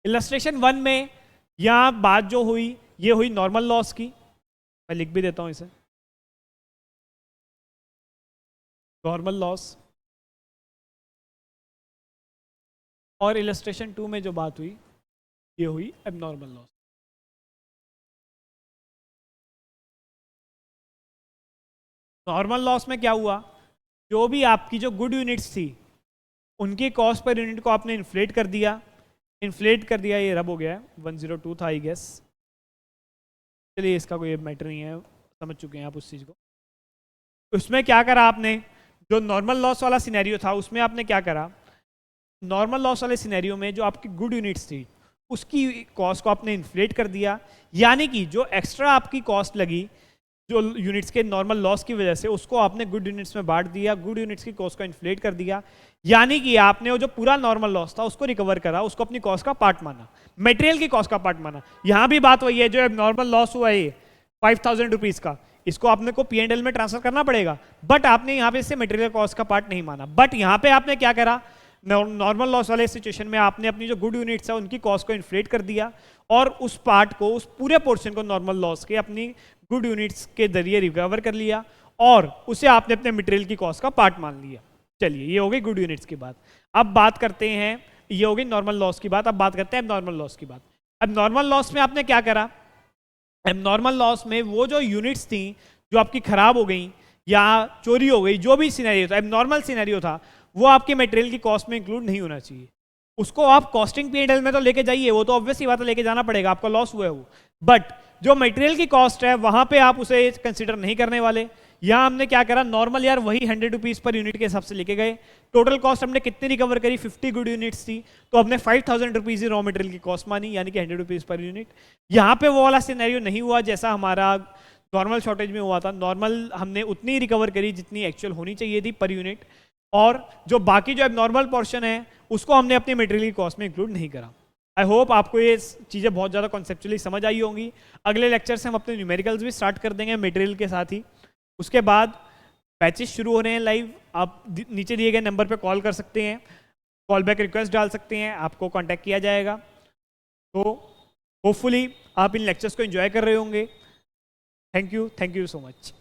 इलस्ट्रेशन 1 में यहाँ बात जो हुई, ये हुई नॉर्मल लॉस की, मैं लिख भी देता हूँ इसे, नॉर्मल लॉस। और इलस्ट्रेशन 2 में जो बात हुई, ये हुई एबनॉर्मल लॉस। नॉर्मल लॉस में क्या हुआ, जो भी आपकी जो गुड यूनिट्स थी उनकी कॉस्ट पर यूनिट को आपने इन्फ्लेट कर दिया, ये रब हो गया है, 102 था आई गेस, चलिए इसका कोई मैटर नहीं है, समझ चुके हैं आप उस चीज़ को। उसमें क्या करा आपने, जो नॉर्मल लॉस वाला सिनेरियो था उसमें आपने क्या करा, नॉर्मल लॉस वाले सिनेरियो में जो आपकी गुड यूनिट्स थी उसकी कॉस्ट को आपने इन्फ्लेट कर दिया, यानी कि जो एक्स्ट्रा आपकी कॉस्ट लगी जो यूनिट्स के नॉर्मल लॉस की वजह से, उसको आपने गुड यूनिट्स में बांट दिया, गुड यूनिट्स की कॉस्ट को इन्फ्लेट कर दिया, यानी कि आपने वो जो पूरा नॉर्मल लॉस था उसको रिकवर करा, उसको अपनी कॉस्ट का पार्ट माना, मटेरियल की कॉस्ट का पार्ट माना। यहां भी बात वही है, जो नॉर्मल लॉस हुआ है 5000 रुपीज का, इसको आपने को P&L में ट्रांसफर करना पड़ेगा, बट आपने यहाँ पे इससे मटेरियल कॉस्ट का पार्ट नहीं माना। बट यहाँ पे आपने क्या करा, नॉर्मल लॉस वाले सिचुएशन में आपने अपनी जो गुड यूनिट्स है उनकी कॉस्ट को इन्फ्लेट कर दिया, और उस पार्ट को, उस पूरे पोर्शन को नॉर्मल लॉस के अपनी गुड यूनिट्स के जरिए रिकवर कर लिया, और उसे आपने अपने मटेरियल की कॉस्ट का पार्ट मान लिया। चलिए ये हो गई गुड यूनिट्स की बात। अब बात करते हैं, ये हो गई नॉर्मल लॉस की बात, अब बात करते हैं नॉर्मल लॉस की बात। अब नॉर्मल लॉस में आपने क्या करा, नॉर्मल लॉस में वो जो यूनिट्स थी जो आपकी खराब हो गई या चोरी हो गई, जो भी सिनेरियो था, नॉर्मल सिनेरियो था, वो आपके मटेरियल की कॉस्ट में इंक्लूड नहीं होना चाहिए। उसको आप कॉस्टिंग P&L में तो लेके जाइए, वो तो ऑब्वियस ही बात है, लेके जाना पड़ेगा, आपका लॉस हुआ है वो, बट जो मटेरियल की कॉस्ट है वहां पे आप उसे कंसीडर नहीं करने वाले। यहाँ हमने क्या करा, नॉर्मल यार वही 100 रुपीज पर यूनिट के हिसाब से लेके गए, टोटल कॉस्ट हमने कितनी रिकवर करी, 50 गुड यूनिट्स थी, तो हमने 5000 रुपीज ही रॉ मटेरियल की कॉस्ट मानी, यानी कि 100 रुपीज पर यूनिट। यहाँ पे वो वाला सिनेरियो नहीं हुआ जैसा हमारा नॉर्मल शॉर्टेज में हुआ था, नॉर्मल हमने उतनी रिकवर करी जितनी एक्चुअल होनी चाहिए थी पर यूनिट, और जो बाकी जो नॉर्मल पोर्शन है उसको हमने अपनी मटेरियल की कॉस्ट में इंक्लूड नहीं करा। आई होप आपको ये चीज़ें बहुत ज़्यादा कॉन्सेप्चुअली समझ आई होंगी। अगले लेक्चर से हम अपने न्यूमेरिकल्स भी स्टार्ट कर देंगे मटेरियल के साथ ही। उसके बाद बैचेस शुरू हो रहे हैं लाइव, आप नीचे दिए गए नंबर पे कॉल कर सकते हैं, कॉल बैक रिक्वेस्ट डाल सकते हैं, आपको कांटेक्ट किया जाएगा। तो होपफुली आप इन लेक्चर्स को एंजॉय कर रहे होंगे। Thank you so much.